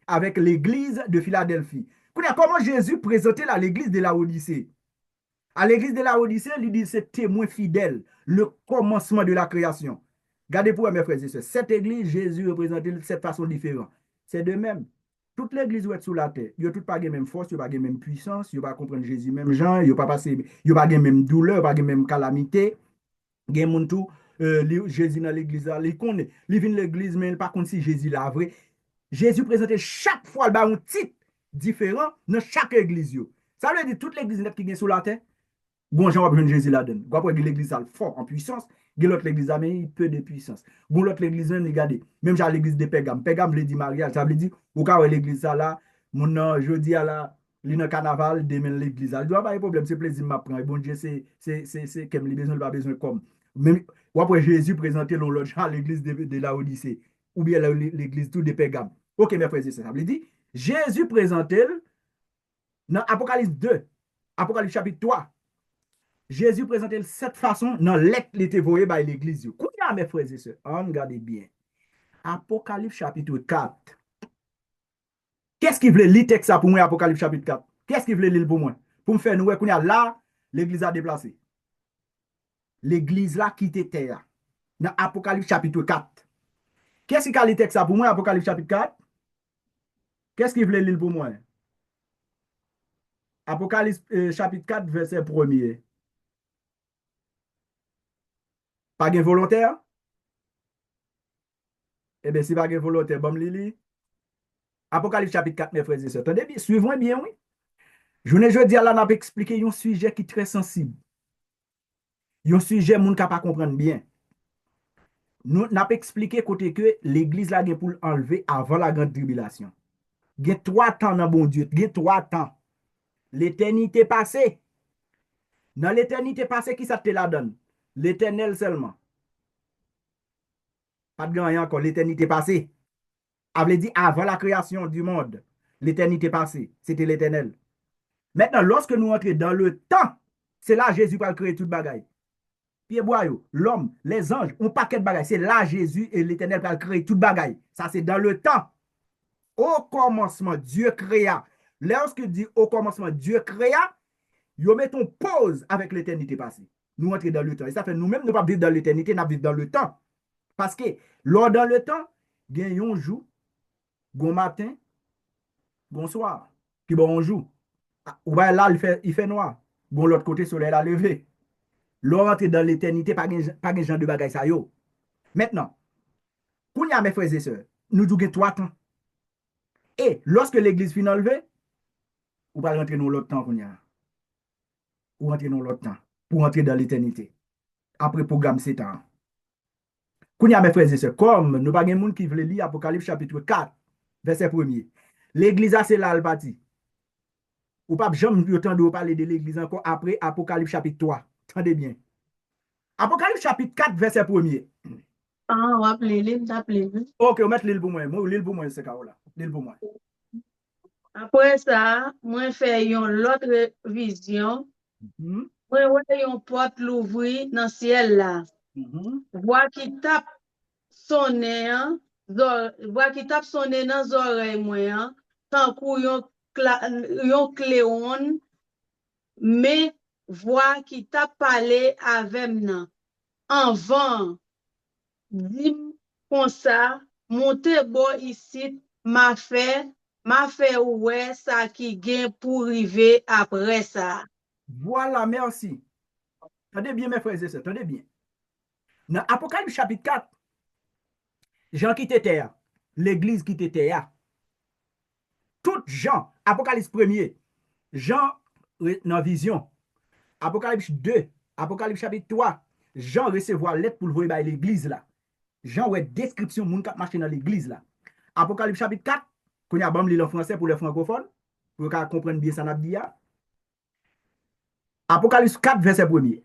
avec l'église de Philadelphie. Comment Jésus présentait à l'église de la Odyssée? À l'église de la Odyssée, il dit c'est témoin fidèle, le commencement de la création. Regardez pour mes frères et sœurs, cette église, Jésus représentait de cette façon différente. C'est de même. Toute l'église où est sous la terre, ils n'ont pas la même force, ils n'ont pas la même puissance, ils n'ont pas comprendre Jésus même gens, ils n'ont pas la même douleur, ils n'ont pas la même calamité. Gen moun tout, Jésus dans l'église, il connaît. Il vient de l'église, mais par contre, si Jésus là vrai. Jésus présentait chaque fois un titre différent dans chaque église. Ça veut dire toute l'église qui est sous la terre, bon, j'en vois Jésus là-dedans. Après, l'église fort en puissance, l'autre l'église a peu de puissance. Bon, l'autre l'église, regardez, même j'ai l'église de Pégame. Pégame veut dire mariage, ça veut dire, au cas où l'église là, mon jeudi à la. Li nan carnaval, demain l'église. Il doit pas de problème, c'est plaisir m'apprend. Bon Dieu, c'est comme les besoins, pas besoin comme. Même après Jésus présenté l'autre à l'église de la Odyssée ou bien l'église tout de Pégame. OK, mes frères et sœurs, ça veut dire Jésus présenté dans Apocalypse 2, Apocalypse chapitre 3. Jésus présenté de cette façon dans l'être qui était voyé par l'église. Comment mes frères et sœurs, regardez bien. Apocalypse chapitre 4. Qu'est-ce qui voulait lire texte ça pour moi, Apocalypse chapitre 4? Qu'est-ce qui voulait lire pour moi? Pour me faire nous, qu'on a là, l'église a déplacé. L'église là quitté terre. Dans Apocalypse chapitre 4. Qu'est-ce qui a lire texte ça pour moi, Apocalypse chapitre 4? Qu'est-ce qui voulait lire pour moi? Apocalypse chapitre 4, verset 1er. Pas de volontaire? Eh bien, si pas de volontaire, bon, Lili. Apocalypse chapitre 4, mes frères et sœurs. Attendez bien, suivez-moi bien, oui. Je ne dis là, on a expliqué un sujet qui est très sensible. Un sujet moun ka pas comprendre bien. Nous n'a pas expliqué côté que l'église là gen pour enlever avant la grande tribulation. Gen 3 temps dans bon Dieu, gen 3 temps. L'éternité passée. Dans l'éternité passée, qui ça te la donne? L'éternel seulement. Pas de grand encore, l'éternité passée. Avait dit avant la création du monde, l'éternité passée, c'était l'éternel. Maintenant, lorsque nous entrons dans le temps, c'est là Jésus va créer toute bagaille. Pierre Boyau, l'homme, les anges, un paquet de bagaille. C'est là Jésus et l'Éternel va créer toute bagaille. Ça, c'est dans le temps. Au commencement, Dieu créa. Lorsque dit au commencement, Dieu créa, nous mettons pause avec l'éternité passée. Nous entrons dans le temps. Et ça fait nous-mêmes, nous ne pas vivre dans l'éternité, nous vivons dans le temps. Parce que, lors dans le temps, il y a un jour, un matin, un soir. Puis bon, on joue. Ou bien là, il fait noir. Bon, l'autre côté, le soleil a levé. Lors rentre dans l'éternité, pas de genre de bagaille ça yo. Maintenant, pour y a mes frères et sœurs, nous disons 3 temps. Et lorsque l'église finit enlevée, ou pas rentrer dans l'autre temps qu'on y a. Ou rentrer dans l'autre temps. Pour entrer dans l'éternité. Après programme 7 ans. Qu'on y a mes frères et sœurs, comme nous pas de monde qui veut lire Apocalypse chapitre 4, verset 1er. L'église a c'est là le parti. Ou pas jamais eu temps de parler de l'église encore après Apocalypse chapitre 3. Tendez bien. Apocalypse chapitre 4, verset 1er. Ah, on va appeler. Ok, on met l'île pour moi. L'île pour moi, c'est là. L'île pour moi. Après ça, moi fais une autre vision. Mhm. Moi ouais une porte l'ouvrir dans le ciel là. Mhm. Voix qui tape sonner, hein, voix qui tape sonner dans les oreilles moi, hein, tant qu'on yon cléon, mais voix qui tape parler avec moi. En vent, dit comme ça, montez bon ici, m'a fait ouais ça qui gagne pour arriver après ça. Voilà, merci. Tendez bien, mes frères et sœurs, tendez bien. Dans Apocalypse chapitre 4, Jean qui était terre, l'église qui était terre, tout Jean, Apocalypse 1er, Jean dans vision, Apocalypse 2, Apocalypse chapitre 3, Jean recevoir lettre pour le voir à l'église là. Jean ouais description moun k'ap marcher dans l'église là. Apocalypse chapitre 4, qu'on y a bam en français pour les francophones, pour qu'on comprenne bien ça n'a dit. Apocalypse 4 verset 1er.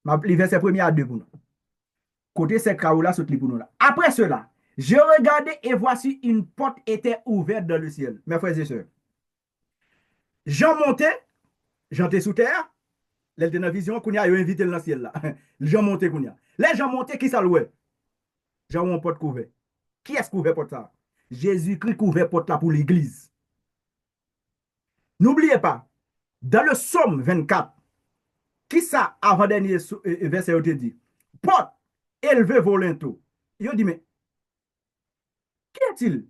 Le verset 1er à 2 pour nous. Côté c'est là saute pour nous là. Après cela, je regardais et voici une porte était ouverte dans le ciel. Mes frères et sœurs. Jean montait, Jean était sous terre, il était dans la vision, qu'on a invité dans le ciel là. Jean montait qu'on a. Les gens montaient, qui ça louait? Jean ont porte couvert. Qui est-ce couvert porte ça? Jésus-Christ couvert porte là pour l'église. N'oubliez pas, dans le psaume 24, qui ça avant-dernier verset te dit? Porte élevé volonto. Il dit, mais qui est-il?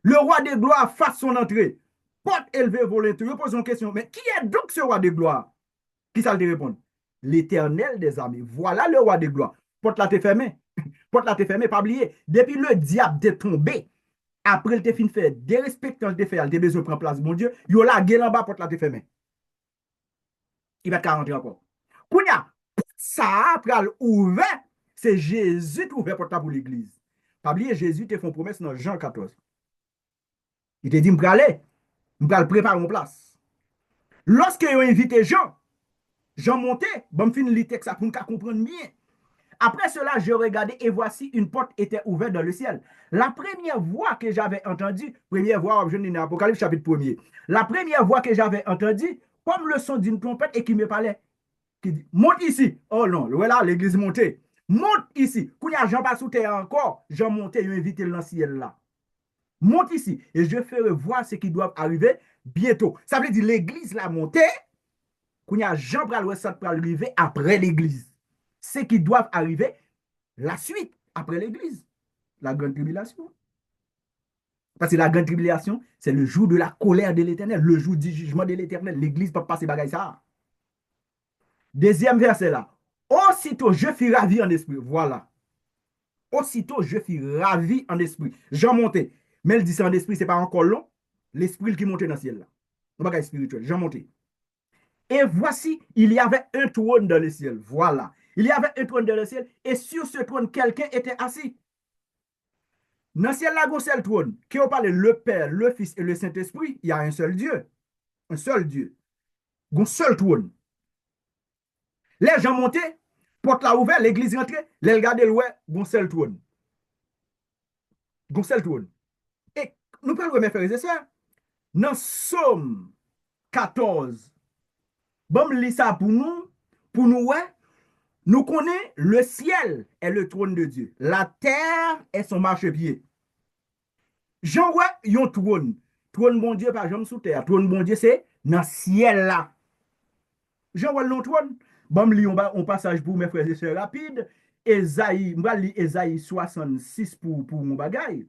Le roi de gloire fasse son entrée. Porte élevé volonto. Je pose une question, mais qui est donc ce roi de gloire? Qui ça te répond? L'Éternel des armées. Voilà le roi de gloire. Porte là te fermée. Porte là te fermée, pas oublier. Depuis le diable est tombé, après il te fin fait des respectants de faire, il te besoin de prendre place, mon Dieu, il a gueule en bas, porte là te fermée. Il va te rentrer encore. Kounya, ça après ouvert, c'est Jésus qui ouvert porte là pour l'église. Pas oublier, Jésus te fait une promesse dans Jean 14. Il te dit, je vais aller, je vais préparer une place. Lorsque ils ont invité Jean, Jean monté, bon, fin le texte pour nous comprendre bien. Après cela, je regardais et voici une porte était ouverte dans le ciel. La première voix que j'avais entendue, première voix, je dans Apocalypse chapitre 1er, la première voix que j'avais entendue, comme le son d'une trompette et qui me parlait, qui dit, monte ici. Oh non, voilà, l'église montée. Monte ici. Quand il y a Jean pas sous terre encore, Jean monté, il a invité dans le ciel là. Monte ici et je ferai voir ce qui doit arriver bientôt. Ça veut dire l'église la montée, quand il y a Jean pour arriver après l'église. Ce qui doivent arriver la suite après l'église, la grande tribulation. Parce que la grande tribulation, c'est le jour de la colère de l'éternel, le jour du jugement de l'éternel. L'église ne peut pas passer bagaille ça. Deuxième verset là. Aussitôt, je fus ravi en esprit. Voilà. Aussitôt, je fus ravi en esprit. Jean monté. Mais il dit ça en esprit, ce n'est pas encore long. L'esprit qui montait dans le ciel là. Non, bagaille spirituel. Jean monté. Et voici, il y avait un trône dans le ciel. Voilà. Il y avait un trône dans le ciel et sur ce trône, quelqu'un était assis. Dans le ciel, là, il y a un seul trône. Qui on parle le Père, le Fils et le Saint-Esprit, il y a un seul Dieu. Un seul Dieu. Il y a un seul trône. Les gens montaient, porte la ouverte, l'église rentrait, les regardaient loin, il y a un seul trône. Il y a un seul trône. Et nous parlons, mes frères et sœurs, dans Somme 14. Bon, lis ça pour nous, ouais. Nous connaissons le ciel est le trône de Dieu. La terre est son marchepied. Jean, ouais, yon trône. Trône bon Dieu, pas jamais sous terre. Trône bon Dieu, c'est dans le ciel là. Jean, ouais, le trône. Bon, lis on passage pour mes frères et sœurs rapide. Esaïe, je lis Esaïe 66 pour mon bagage.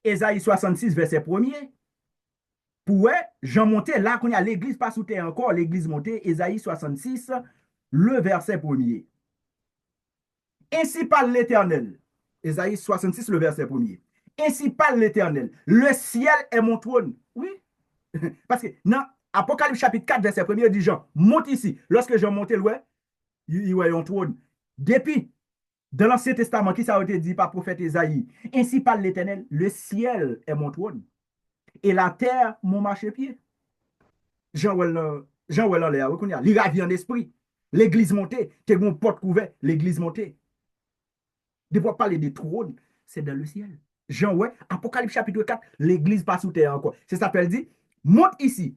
Esaïe 66, verset 1er. Pour Jean monté, là qu'on y a l'église pas sous terre encore, l'église montée, Esaïe 66, le verset 1er. Ainsi parle l'Éternel. Esaïe 66, le verset 1er. Ainsi parle l'Éternel. Le ciel est mon trône. Oui. Parce que dans Apocalypse chapitre 4, verset 1er, dit Jean, monte ici. Lorsque Jean monte, il y a un trône. Depuis, dans l'Ancien Testament, qui ça a été dit par prophète Esaïe, ainsi parle l'Éternel, le ciel est mon trône. Et la terre, mon marchepied. Jean Ouel en l'air, il ravit en esprit. L'église montée, t'es mon porte couvert, l'église montée. De pouvoir parler des trônes, c'est dans le ciel. Jean, ouais, Apocalypse chapitre 4, l'église pas sous terre encore. C'est ça qu'elle dit, monte ici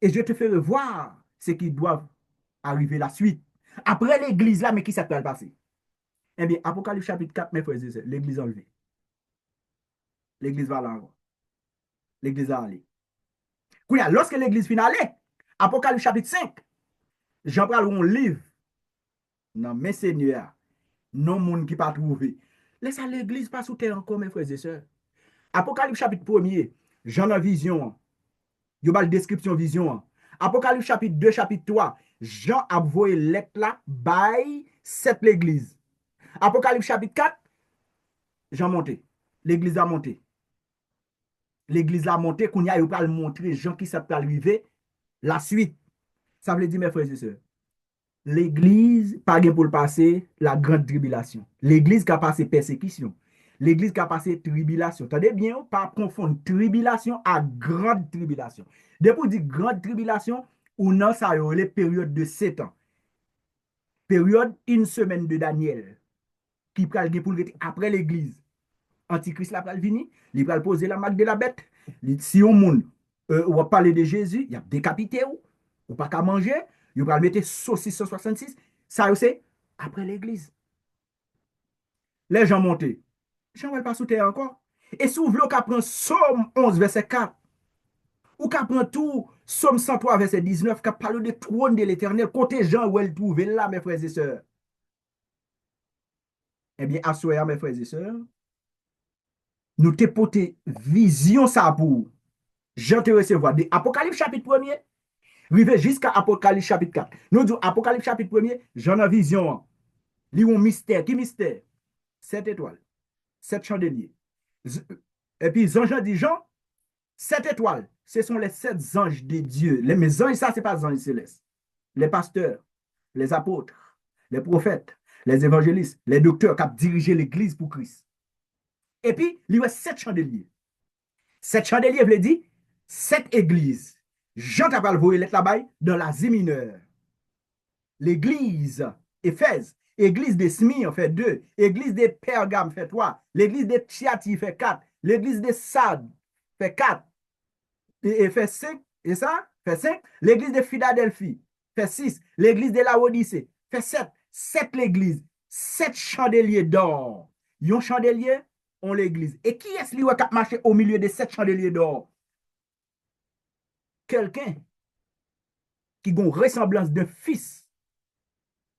et je te ferai voir ce qui doit arriver la suite. Après l'église là, mais qui s'appelle passer? Eh bien, Apocalypse chapitre 4, mes frères et sœurs, l'église enlevée. L'église va là encore. L'église va aller. Lorsque l'église finale, Apocalypse chapitre 5, Jean parle un livre. Non, mes seigneurs, non monde qui pas trouvé. Laisse l'église pas sous terre encore, mes frères et sœurs. Apocalypse chapitre 1er, Jean a vision. Il y a la description vision. Apocalypse chapitre 2, chapitre 3, Jean a envoyé lettre là, by cette l'église. Apocalypse chapitre 4, Jean monté. L'église a monté. L'église a monté, qu'on y a, il va montrer Jean qui s'est arrivé la suite. Ça veut dire, mes frères et sœurs, l'église, pas pour le passer, la grande tribulation. L'église qui a passé persécution. L'église qui a passé tribulation. Attendez bien, pas confondre tribulation à grande tribulation. Depuis on dit grande tribulation, ou non, ça y a les périodes de 7 ans. Période, une semaine de Daniel, qui pral pour après l'église. Antichrist la pral vini, il pral poser la marque de la bête. Si on monde, on va parler de Jésus, il y a décapité ou pas qu'à manger, il va mettre saucisse 166. Ça, c'est après l'église. Les gens montent. Jean ne va pas sous terre encore. Et si vous voulez qu'on prenne Somme 11, verset 4, ou qu'on prenne tout Somme 103, verset 19, qui parle de trône de l'éternel, côté Jean où elle trouve là, mes frères et sœurs. Eh bien, assoyez, mes frères et sœurs, nous te porté vision ça pour Jean te recevoir de Apocalypse chapitre 1er, arrivé jusqu'à Apocalypse chapitre 4. Nous disons Apocalypse chapitre 1er, Jean a vision. Il y a un mystère. Qui mystère? 7 étoiles, 7 chandeliers. Et puis Jean dit, Jean, 7 étoiles, ce sont les 7 anges de Dieu. Les anges, ça, ce n'est pas les anges célestes. Les pasteurs, les apôtres, les prophètes, les évangélistes, les docteurs qui ont dirigé l'église pour Christ. Et puis, il y a 7 chandeliers. 7 chandeliers veut dire 7 églises. Jean t'a pas voulu là-bas dans l'Asie mineure. L'église Éphèse, l'église de Smyrne fait 2, l'église de Pergame fait 3, l'église de Thyatire fait 4, l'église de Sardes fait 4, et fait 5, et ça fait 5, l'église de Philadelphie fait 6, l'église de Laodicée fait 7, 7 l'église, 7 chandeliers d'or. Un chandelier, on l'église. Et qui est-ce qui a marché au milieu de 7 chandeliers d'or? Quelqu'un qui a une ressemblance d'un fils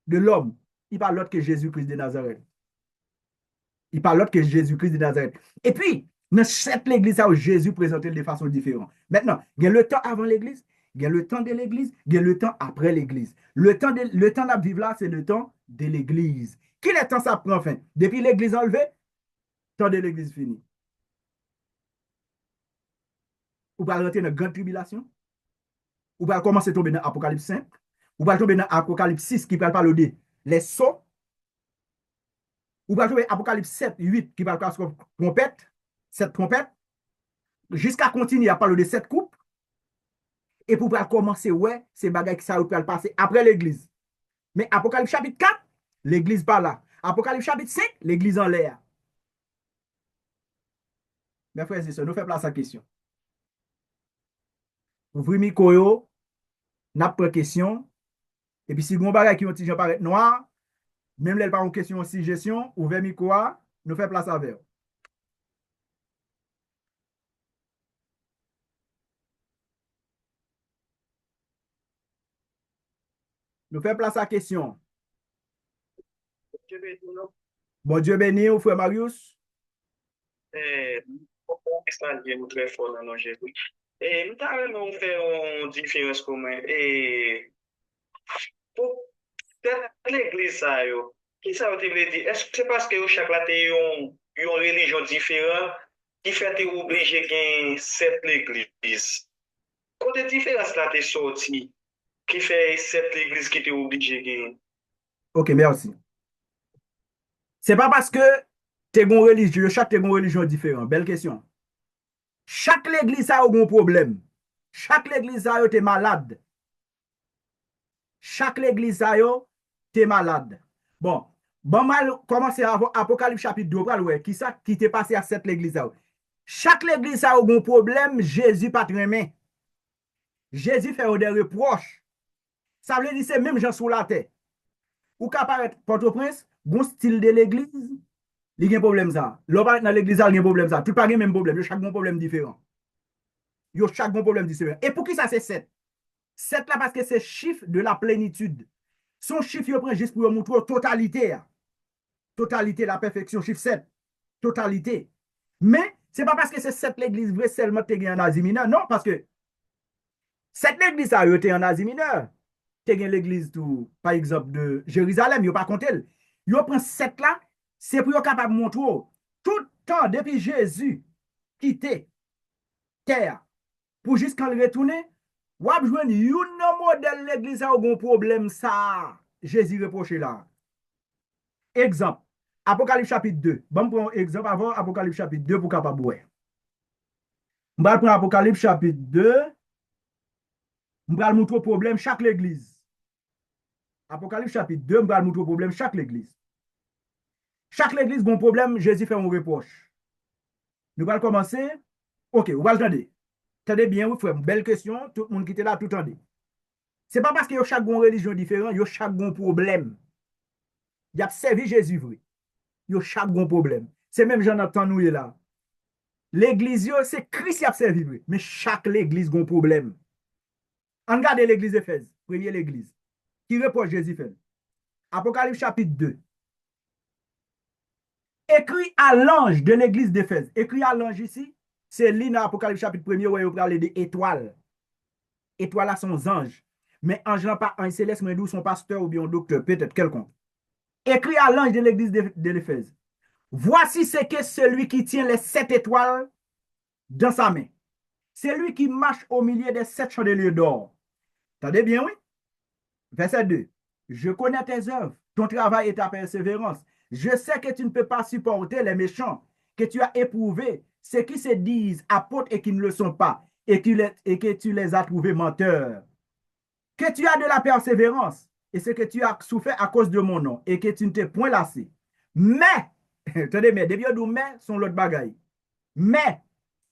de l'homme. Il parle l'autre que Jésus-Christ de Nazareth. Il parle l'autre que Jésus-Christ de Nazareth. Et puis, dans cette église, Jésus présentait de façon différente. Maintenant, il y a le temps avant l'église, il y a le temps de l'église, il y a le temps après l'église. Le temps de vivre là, c'est le temps de l'église. Quel est le temps ça prend fin? Depuis l'église enlevée, le temps de l'église fini. Vous allez rentrer dans une grande tribulation. Vous allez commencer à tomber dans Apocalypse 5. Vous allez tomber dans Apocalypse 6 qui parle de les sceaux. Vous allez tomber dans Apocalypse 7, 8 qui parle de trompette. 7 trompettes. Jusqu'à continuer à parler de 7 coupes. Et pour commencer, ouais, ces bagages qui ça va passer après l'église. Mais Apocalypse chapitre 4, l'église pas là. Apocalypse chapitre 5, l'église en l'air. Mes frères et sœurs, nous faisons place à la question. ouvri micro yo, n'a pas question. Et puis si vous avez qui ont tige paraît noir, même les pas une question aussi gestion, ouvert micro, nous fait place avec. Nous fait place à question. Bon Dieu béni, ou frère Marius. Nous très fort dans nos Jésus. Et nous avons fait une différence commun. Et pour l'église, ça, qui ça veut dire? Est-ce que c'est parce que chaque laté une religion différente qui fait que obligé de cette l'église? Côté différence là, t'es sorti, qui fait cette église qui t'est obligé de. Ok, merci. C'est pas parce que t'es une religion, chaque t'es une religion différente. Belle question. Chaque l'église a un problème. Chaque l'église a été malade. Chaque l'église a été malade. Bon, mal commencer à Apocalypse chapitre 2, ouais, qui ça qui t'est passé à cette l'église. Chaque l'église a un problème, Jésus pas très bien. Jésus fait des reproches. Ça veut dire c'est même gens sous la terre. Ou qu'à paraître Port-au-Prince, bon style de l'église, il y a un problème ça. L'autre dans l'église, il y a un problème ça. Tout pas le même problème, chaque bon problème différent. Yo chaque bon problème différent. Et pour qui ça c'est 7? 7 là parce que c'est chiffre de la plénitude. Son chiffre yo prend juste pour montrer totalité. Totalité, la perfection, chiffre 7. Totalité. Mais c'est pas parce que c'est 7 l'église vraie seulement que tu en Asie mineure. Non, parce que 7 l'église a été en Asie mineure. Tu l'église tout, par exemple, de Jérusalem, yo pas compté. Yo prend 7 là, c'est pour yo capable de montrer tout le temps depuis Jésus quitté terre pour jusqu'à le retourner. Ou ap jwenn yon modèle l'église a un problème ça. Jésus reproche là. Exemple, Apocalypse chapitre 2. Bon pour exemple avant Apocalypse chapitre 2 pour capable voir. On va prendre Apocalypse chapitre 2. On va montrer problème chaque l'église. Apocalypse chapitre 2, on va montrer problème chaque l'église. Chaque l'église bon problème, Jésus fait un reproche. Nous allons commencer. OK, vous allez attendre. Attendez bien, vous frère, belle question, tout le monde qui était là tout le temps. C'est pas parce que chaque religion différente, il y a chaque problème. Il y a servi Jésus vrai. Il y a chaque problème. C'est même Jonathan nous là. L'église, c'est Christ qui a servi vrai. Mais chaque l'église a un problème. On regarde l'église d'Éphèse, première l'église, qui reproche Jésus fait. Apocalypse chapitre 2. Écrit à l'ange de l'église d'Éphèse. Écrit à l'ange ici, c'est l'île dans Apocalypse chapitre 1 où il parle des étoiles. Étoiles là sont anges. Mais ange n'est pas un céleste, mais nous son pasteur ou bien un docteur, peut-être quelconque. Écrit à l'ange de l'église de l'Éphèse. Voici ce que celui qui tient les 7 étoiles dans sa main. C'est lui qui marche au milieu des 7 chandeliers d'or. Attendez bien, oui? Verset 2. Je connais tes œuvres, ton travail et ta persévérance. Je sais que tu ne peux pas supporter les méchants, que tu as éprouvé ceux qui se disent apôtres et qui ne le sont pas, et que tu les as trouvés menteurs. Que tu as de la persévérance, et ce que tu as souffert à cause de mon nom, et que tu ne t'es point lassé. Mais, attendez, mais, depuis que mais sont l'autre bagaille. Mais,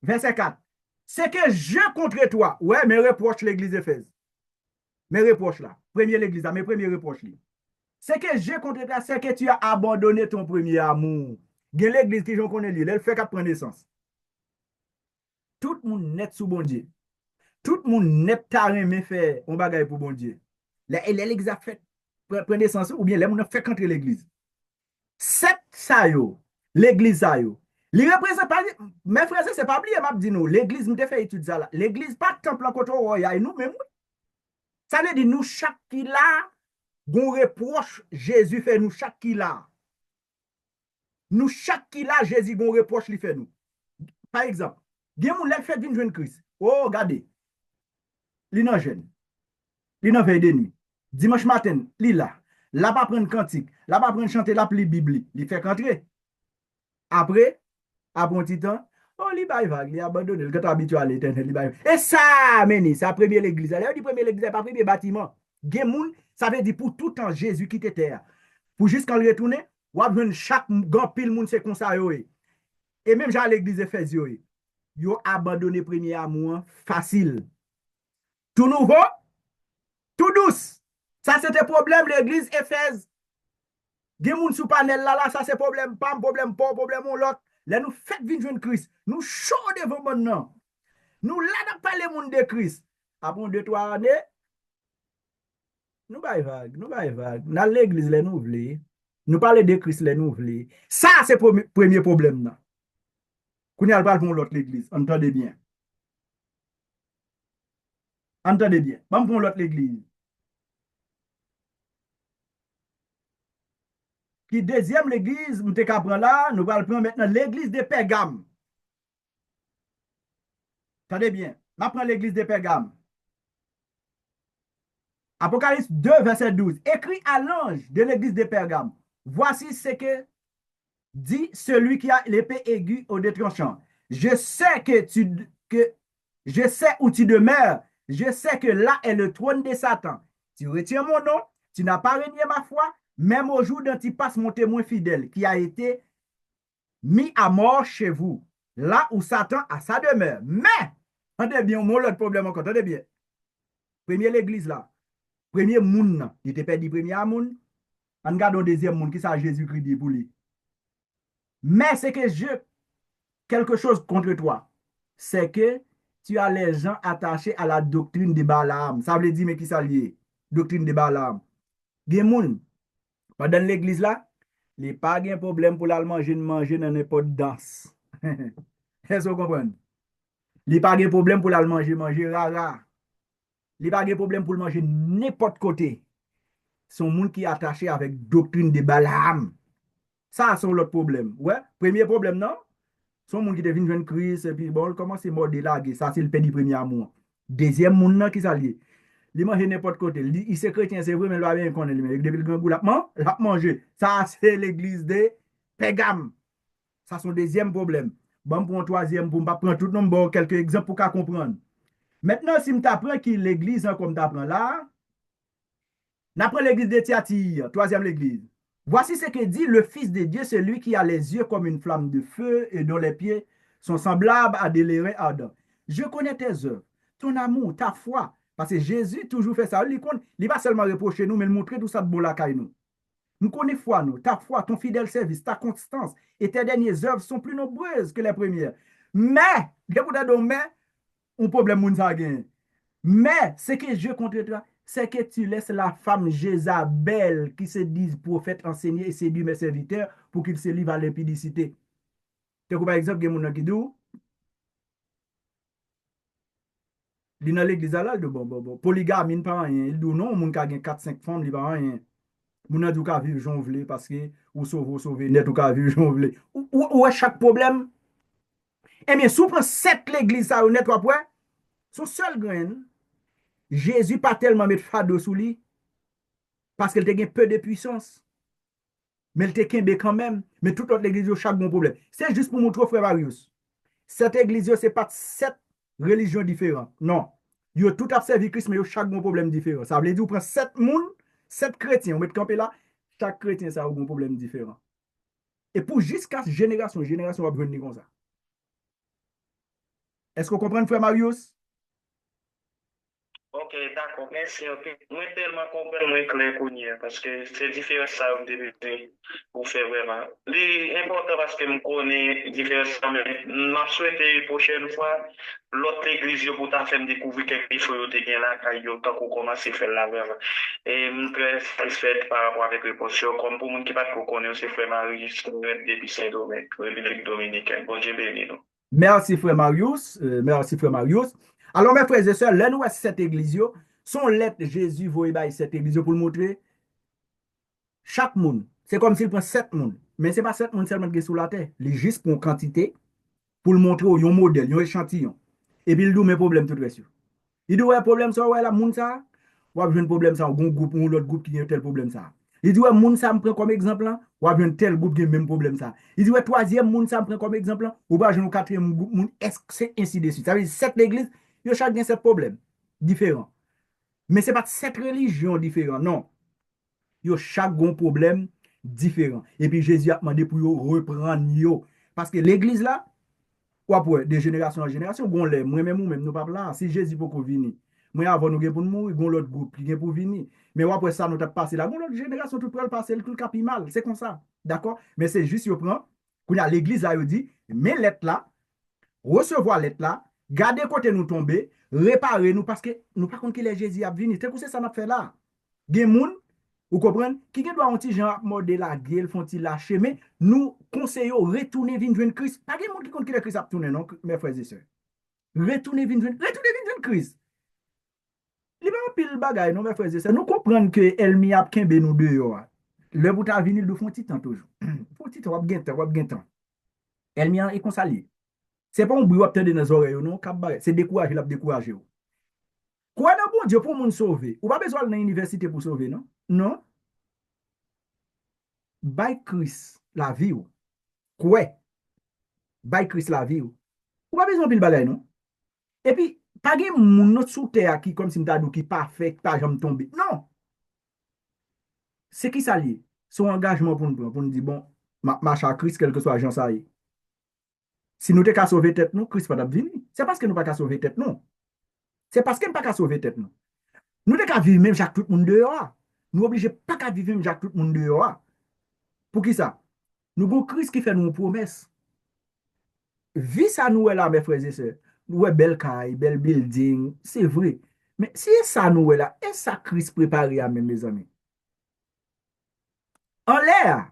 verset 4, c'est que je contre toi, ouais, mes reproches l'église d'Éphèse. Mes reproches là, premier l'église là, mes premiers reproches là. C'est que je contre toi, c'est que tu as abandonné ton premier amour. Gen l'église qui j'en connais lui, elle fait qu'à prendre naissance. Tout le monde net sous bon Dieu. Tout le monde net taré mais fait on bagaille pour bon Dieu. L'église a fait prendre naissance ou bien les gens fait contre l'église. Sept ça yo, l'église ça yo. Li représente pas mes frères c'est pas oublier m'a dit nous, l'église nous fait étude ça là. L'église pas temple en côté royal nous même. Ça veut dire nous chaque qui là gon reproche Jésus fait nous chaque qui là. Nous chaque qui là Jésus gon reproche lui fait nous. Par exemple, gen moun lè fait vinn jeune Christ. Oh, regardez. Li nan jeune. Li nan veille de nuit. Dimanche matin, li là. La pas prendre cantique, la pas prendre chanter la pli Bible, li fait rentrer. Après un petit temps, oh li bay vague, li abandonné, le quand habitué à l'Éternel, li bay. Et ça meni, ça première l'église. Elle dit première l'église, pas premier bâtiment. Gen moun, ça veut dire pour tout temps Jésus qui était terre. Pour jusqu'à le retourner, ou a chaque grand pile moun c'est comme ça yo. Et même à l'église Éphèse yo abandonné premier amour facile. Tout nouveau, tout douce. Ça, c'était problème, l'église Éphèse. Gen moun sous panel là, ça c'est problème, pas problème ou l'autre. Là, nous faites vivre de Christ. Nous chaud devant maintenant. Nous là, n'a pas les monde de Christ. Après 2-3 années, nous pas vague. Dans l'église, les nous voulons. Nous parlons de Christ, les nous voulons. Ça, c'est le premier problème. Là. Qu'on y a pas pour l'autre l'église. Entendez bien. Entendez bien. Pas pour l'autre l'église. Qui deuxième l'église, nous te prendre là, nous allons prendre maintenant l'église de Pergame. Entendez bien. On prend l'église de Pergame. Apocalypse 2, verset 12. Écrit à l'ange de l'église de Pergame. Voici ce que dit celui qui a l'épée aiguë au deux tranchants. Je sais je sais où tu demeures. Je sais que là est le trône de Satan. Tu retiens mon nom, tu n'as pas renié ma foi, même au jour d'Antipas, mon témoin fidèle, qui a été mis à mort chez vous, là où Satan a sa demeure. Mais, attendez bien, mon autre problème encore, attendez bien. Premier l'église là, premier moun, il était perdu premier moun, on regarde le deuxième moun, qui ça Jésus-Christ dit pour lui. Mais c'est que quelque chose contre toi, c'est que tu as les gens attachés à la doctrine de Balaam. Ça veut dire, mais qui ça lié? Doctrine de Balaam. Gen moun, dans l'église là, il n'y a pas de problème pour manger dans n'importe danse. Est-ce que vous comprenez? Il n'y a pas de problème pour manger rara. Il n'y a pas de problème pour manger n'importe côté. Son monde qui est attaché avec doctrine de Balaam. Ça, c'est l'autre problème. Ouais, premier problème, non? Son monde qui devient jeune Christ, et puis bon, comment c'est mort de laguer? Ça, c'est le pays premier amour. Deuxième monde, non, qui s'allie. Il mange n'importe côté. Il c'est chrétien, c'est vrai, mais il va bien connaître. Depuis le grand goût, l'a manger. Ça, c'est l'église de Pergame. Ça, c'est son deuxième problème. Bon, pour un troisième, pour ne pas prendre tout le monde, bon, quelques exemples pour qu'on comprenne. Maintenant, si je t'apprends que l'église, comme tu apprends là, n'apprends l'église de Thyatire, troisième l'église. Voici ce que dit le Fils de Dieu, celui qui a les yeux comme une flamme de feu et dont les pieds sont semblables à des lérins ardents. Je connais tes œuvres, ton amour, ta foi. Parce que Jésus toujours fait ça. Il ne va pas seulement reprocher nous, mais il montrer tout ça de bon la caille nous. Nous connaissons foi, nous, ta foi, ton fidèle service, ta constance et tes dernières œuvres sont plus nombreuses que les premières. Mais, un problème moun sa gen. Mais, ce que je contre toi, c'est que tu laisses la femme Jézabel qui se dit prophète enseigner et séduire mes serviteurs pour qu'ils se livrent à l'impudicité. Par exemple, il y a des gens qui disent, il dans l'église là, de bon. Polygamie, pas rien. Il dit non, mon ka gen 4-5 femmes, il pas rien. Mon dit ka vivre jonvler parce que ou sauver net ou ka vivre jonvler. Ou chaque problème. Eh bien, sous prend 7 l'église ça net ou après, son seul grain, Jésus pas tellement mettre fardeau sous lui parce qu'il te peu de puissance. Mais il te kembe quand même. Mais toute autre l'église a chaque bon problème. C'est juste pour montrer frère Marius. Cette église, ce n'est pas 7 religions différentes. Non. Ils ont tout à servi Christ, mais ils ont chaque bon problème différent. Ça veut dire qu'on prend 7 personnes, 7 chrétiens, on met camper là, chaque chrétien, ça a un bon problème différent. Et pour jusqu'à génération, va venir comme ça. Est-ce que vous comprenez, frère Marius? Ok, d'accord, merci. Moi, tellement comprendre, moi, clair qu'on y est, parce que c'est différent ça, pour faire vraiment. L'important parce que je connais différents ça, mais je souhaite la prochaine fois, l'autre église, pour ta faire découvrir quelque chose de bien là, quand il tant qu'on commence à faire là, vraiment. Et je suis très satisfait par rapport avec les postures, comme pour moi qui pas connaître, c'est frère Marie, depuis Saint-Domingue, République dominicaine. Bon Dieu béni, nous. Merci, frère Marius. Alors, mes frères et sœurs, là, nous, cette église, son lettre Jésus voyait cette église pour le montrer. Chaque monde, c'est comme s'il prend 7 monde. Mais ce n'est pas 7 monde seulement qui est sur la terre. Il est juste pour une quantité, pour le montrer un modèle, un échantillon. Et puis, il dit, mes problèmes, tout sûr. Il dit, ouais, problème ça, ouais, la monde ça. Ou a un problème ça, un groupe ou l'autre groupe qui a tel problème ça. Il dit, ouais, monde ça me prend comme exemple, ou a un tel groupe qui a le même problème ça. Il dit, ouais, troisième monde ça me prend comme exemple, ou pas un quatrième groupe, est-ce que c'est ainsi de suite. Ça veut dire, 7 églises, il y a chacun 7 problèmes différents. Mais ce n'est pas 7 religions différentes, non. Il y a chaque problème différent. Et puis Jésus a demandé pour reprendre yo. Parce que l'église là, quoi pour de génération en génération, moi-même ou même nous pas là, si Jésus peut venir. moi avant nous pour nous mourir, gon l'autre groupe qui pour venir. Mais après ça nous t'a passé là, gon l'autre génération tout le passer tout le capi mal, c'est comme ça. D'accord? Mais c'est juste yo prend qu'on a l'église là yo dit, mais lettre là, recevoir lettre là, garder côté nous tomber, réparer nous parce que nous pas contre qui les Jésus a venir. C'est ça n'a fait là. Gen moun, vous comprenez, qui doit un petit gens modèle la gueule, font ils lâcher, mais nous conseillons retourner vinn joindre Christ. Pas gen moun qui compte que le Christ a tourné non, mes frères et sœurs. Retourner vinn joindre Christ. Il va pile bagay non mes frères et sœurs. Nous comprenons que Elmi a kembe nous dehors. Le bout à venir le font petit temps toujours. Font petit temps, wap gen temps. Elmi est consali. C'est pas un bruit obtenu dans les oreilles, non, c'est décourager, l'a décourager. Quoi dans bon Dieu pour moun sauver? Ou pas besoin dans l'université pour sauver, non? Non. By Christ la vie ou. Quoi? By Christ la vie ou. Ou pas besoin de bagay, non? Et puis, pas gen moun not sous terre qui comme si m'tadou qui parfait, pas jamais tomber. Non. C'est qui ça lié? Son engagement pour nous dire bon, marche à Christ quel que soit agent ça y. Si nous t'es qu'à sauver tête nous, Christ pas venir. C'est parce que nous pas qu'à sauver tête non. C'est parce que nous pas qu'à sauver tête nous. Nous t'es qu'à vivre même Jacques tout le monde dehors. Nous obligés pas qu'à vivre même Jacques tout le monde dehors. Pour qui ça? Nous avons Christ qui fait nous une promesse. Vie ça nous est là, mes frères et sœurs. Nous est belle caille, belle building, c'est vrai. Mais si ça nous est là, est-ce ça Christ préparé à même, mes amis? En l'air,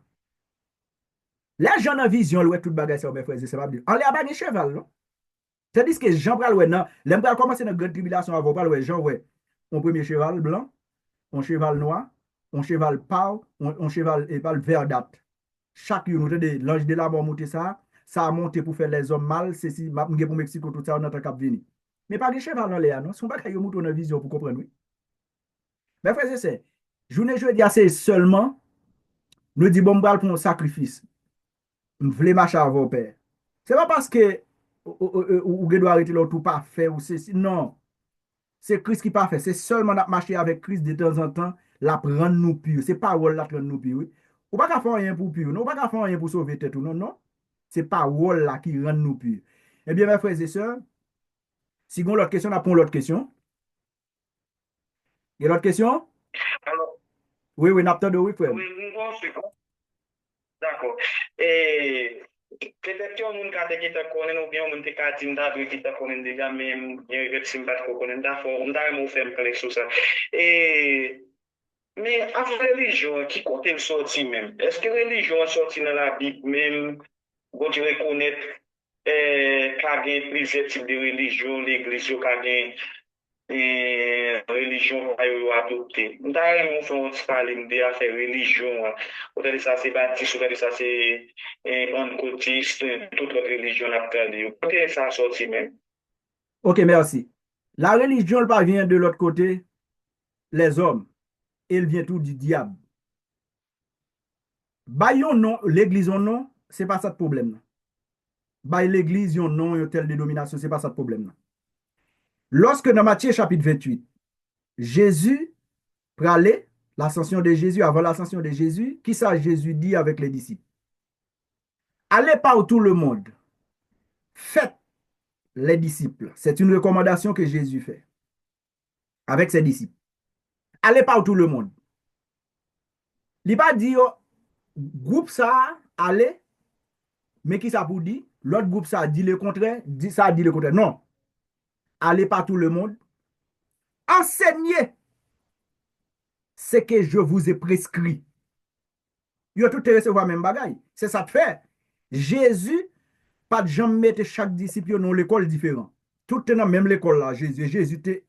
là, j'en ai vision, l'ouest tout bagage, ça, mes frères et sœurs. En l'air, pas de cheval, non? C'est-à-dire que Jean pral ouais, non, l'aime pral commencer dans la grande tribulation avant, pral ouais, Jean ouais, un premier cheval blanc, un cheval noir, un cheval pâle, un cheval verdâtre. Chaque jour, l'ange de la mort monte ça a monté pour faire les hommes mal, c'est si, m'a pour Mexico, tout ça, on a cap venir. Mais pas de cheval dans l'air, non? Son bagage, yon monte dans vision pour comprendre, oui. Mais frère, c'est, journée jeudi, c'est seulement, nous dit bon, bral pour un sacrifice. M'vle marcher avant vos père. C'est pas parce que, ou doit arrêter l'autre tout parfait, ou c'est, non. C'est Christ qui parfait. C'est seulement marcher avec Christ de temps en temps, la prendre nous pure. C'est parole la prendre nous pure, oui. Ou pas qu'à faire rien pour pur, non, ou pas qu'à faire rien pour sauver tête, non, non. C'est parole là qui rend nous pur. Eh bien, mes frères et sœurs, si vous avez l'autre question, on apprend l'autre question. Il y a l'autre question? Alors, oui, n'apprend de oui, frère. oui, d'accord. Et peut-être que on a qui t'a connu ou bien on t'a dit qui t'a connu déjà même il y a des pas qu'on connaît d'accord on a même fait quelque chose ça. Et mais affaire religion qui compte le sorti même. Est-ce que religion sorti dans la Bible même vous devez connaître qu'il y a plusieurs types de religion, l'église qui a religion adoptée. Nous avons parlé de affaires religion. Peut-être ça c'est baptiste, peut-être ça c'est pentecôtiste, toute autre religion a perdu. Peut-être ça sorti même. Ok, merci. La religion, elle pas vient de l'autre côté, les hommes. Elle vient tout du diable. Bayon non, l'église en non, c'est pas ça le problème. Bay l'église yon non, yon telle dénomination, c'est pas ça le problème. Lorsque dans Matthieu chapitre 28, Jésus pralait l'ascension de Jésus, avant l'ascension de Jésus, qui ça Jésus dit avec les disciples? Allez partout le monde, faites les disciples. C'est une recommandation que Jésus fait avec ses disciples. Allez partout le monde. Il pas dit groupe ça, allez, mais qui ça pour dire? L'autre groupe ça dit le contraire, ça dit le contraire. Non. Allez partout le monde. Enseignez ce que je vous ai prescrit. Vous tout recevoir même bagaille. C'est ça de fait. Jésus, pas de jamais mettre chaque disciple dans l'école différente. Tout est dans même l'école là. Jésus était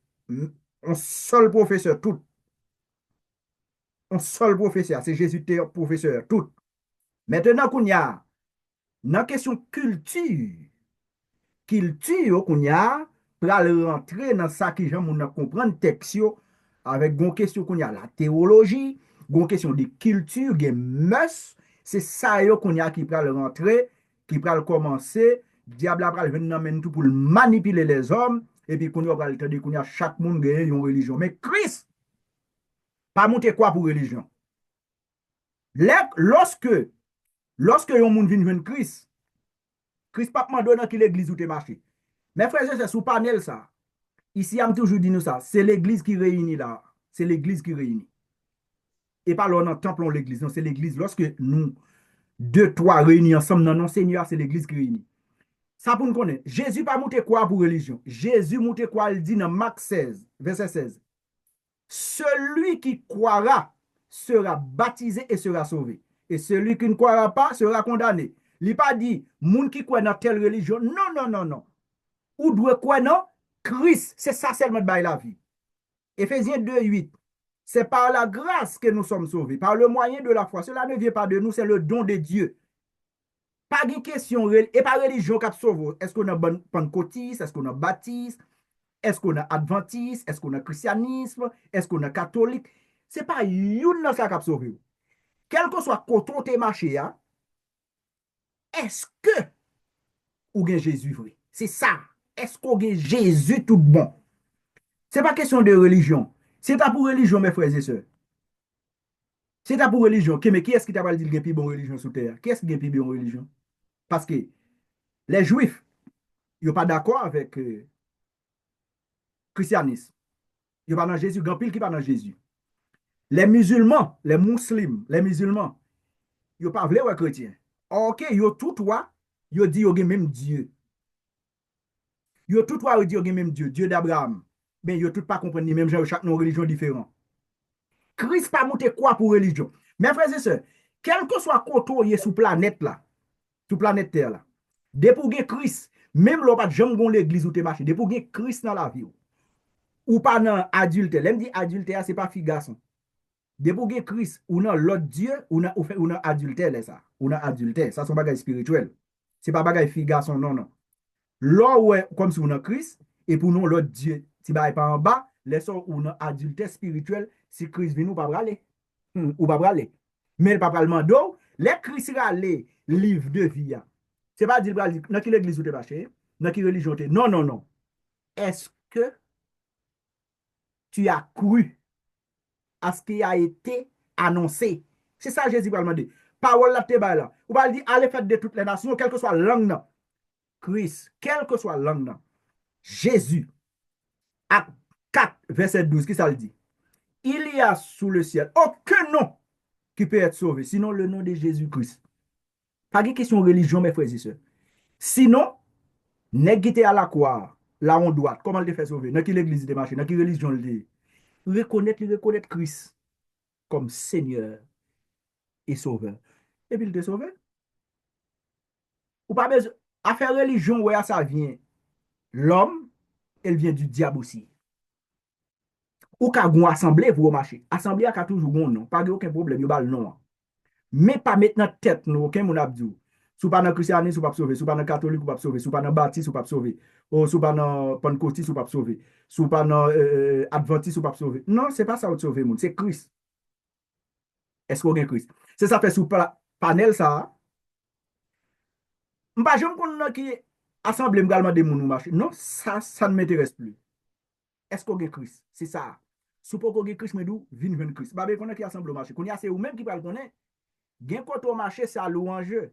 un seul professeur, tout. Un seul professeur. C'est Jésus était un professeur, tout. Maintenant, qu'on y a, dans la question culture, qu'on y a, pour rentrer dans ça qui j'aime comprendre texte avec une question qu'on y a la théologie, une question de culture, de mœurs, c'est ça qu'on y a qui peut rentrer, qui peut commencer, diable va venir tout pour manipuler les hommes et puis qu'on y a chaque monde gagne une religion. Mais Christ pas monter quoi pour religion. Lorsque un monde vient joindre Christ pas demandé dans quelle église où tu marché. Mes frères et sœurs, sous panel ça. Ici, on toujours dit nous ça, c'est l'église qui réunit là. C'est l'église qui réunit. Et pas là, on temple l'église. Non, c'est l'église. Lorsque nous, deux, trois réunis ensemble dans nos Seigneur, c'est l'église qui réunit. Ça pour nous connaître. Jésus pas monté quoi pour religion? Jésus monté quoi? Il dit dans Marc 16, verset 16. Celui qui croira sera baptisé et sera sauvé. Et celui qui ne croira pas sera condamné. Il n'a pas dit, moun qui croit dans telle religion. Non, non, non, non. Ou doit quoi non? Christ, c'est ça seulement de la vie. Éphésiens 2, 8. C'est par la grâce que nous sommes sauvés, par le moyen de la foi. Cela ne vient pas de nous, c'est le don de Dieu. Pas de question, et pas religion qui sauve. Est-ce qu'on a pentecôtiste? Est-ce qu'on a baptiste? Est-ce qu'on a adventiste? Est-ce qu'on a christianisme? Est-ce qu'on a catholique? Ce n'est pas une dans ça qui a sauvé. Quel que soit côté où tu marché, est-ce que ou gen Jésus vrai? C'est ça. Est-ce qu'on a Jésus tout bon? Ce n'est pas question de religion. C'est pas pour religion, mes frères et sœurs. C'est pas pour religion. Mais qui est-ce qui t'a pas dit qu'il y a plus bonne religion sur terre? Qui est-ce qui a plus bonne religion? Parce que les Juifs, ils ne sont pas d'accord avec le christianisme. Ils ne sont pas dans Jésus. Grand pile qui pas dans Jésus. Les musulmans, les musulmans, ils ne sont pas vrais chrétiens. Ok, ils ont tout toi, ils ont dit qu'ils ont même Dieu. Ils ont tout toi, ils ont dit même Dieu, Dieu d'Abraham. Mais ils ont tout pas compris, même chaque religion différente. Christ pas monté quoi pour religion? Mes frères et sœurs, quel que soit côté sous planète là, sous planète Terre là, depuis que Christ, même l'on pas jamais l'église où tu marches, depuis que Christ dans la vie, ou pas dans adultère, l'aime dit adultère, c'est pas fille garçon. Depuis que Christ, ou dans l'autre Dieu, ou dans adultère, là, ça. Ou dans adultère, ça, c'est un bagage spirituel. C'est pas bagage fille garçon, non, non. Là, ouais, comme si on a Christ, et pour nous, l'autre Dieu, si bah, pas en bas, les sons ou dans adultère spirituel, si Christ vient, ou pas braler. Ou pas braler. Mais le papa le mando, les Christ râler, livre de vie, c'est pas dire, dans quelle église vous êtes marché, dans quelle religion vous êtes. Non, non, non. Est-ce que tu as cru à ce qui a été annoncé? C'est ça Jésus va demander. Parole là, te là. Ou va dire, allez faire de toutes les nations, quelle que soit la langue. Christ, quelle que soit la langue. Jésus, acte 4, verset 12, qui ça le dit? Il y a sous le ciel aucun nom qui peut être sauvé, sinon le nom de Jésus-Christ. Pas de question de religion, mes frères et sœurs. Sinon, n'est qui à la croix, là on doit, comment le faire sauver? Dans quelle église de marché, dans quelle religion le dit? Reconnaître Christ comme Seigneur et Sauveur. Et puis il te sauve. Ou pas besoin, à faire religion, ouais, ça vient. L'homme, elle vient du diable aussi. Ou qu'à une assemblée pour marcher. Assemblée a toujours bon nom. Pas de aucun problème, il y a le nom. Mais pas maintenant tête, nous, aucun mon abdou. Sous pas dans christianisme, ou pas sauver. Sous pas dans catholique, ou pas sauver. Sous pas dans baptiste, ou pas sauver. Ou sous pas dans pentecôtiste, ou pas sauver. Sous pas dans adventiste, ou pas sauver. Non, c'est pas ça qui sauver, c'est Christ. Est-ce qu'on a Christ? C'est ça fait sous panel ça. Je ne sais pas qui assemblée également des gens marcher. Non, ça ne m'intéresse plus. Est-ce qu'on a Christ? C'est ça. Si vous avez Christ, mais d'où vient Christ? Bah, ben, qu'on a qui assemble au marché. Qu'on a c'est ou même qui parle qu'on est. Gen quand au marché, ça louange.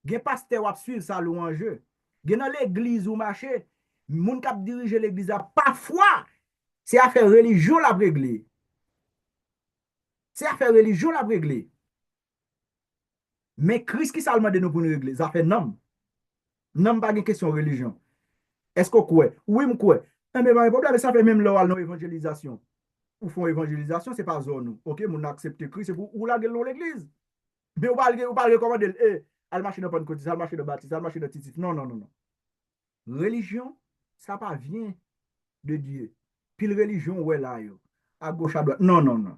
Gen pasteur ou suivre ça louange. Gen dans l'église ou marché, moun k'ap dirige l'église parfois, c'est affaire religion la régler. C'est affaire religion la régler. Mais Christ qui seulement de nous pour nous régler, ça fait non. Non pas une question de religion. Est-ce qu'on croit? Oui, je crois. Mais pas de problème, ça fait même là dans l'évangélisation. Ou font évangélisation, c'est pas zone. OK, mon accepte Christ, c'est pour ou la gueule dans l'église. Mais on va recommander, al marcher dans Pentecôte, al marcher dans Baptiste, al marcher dans Titif. Non, non, non, non. Religion, ça pas vient de Dieu. Puis la religion, ouais là, yo, à gauche, à droite. Non, non, non.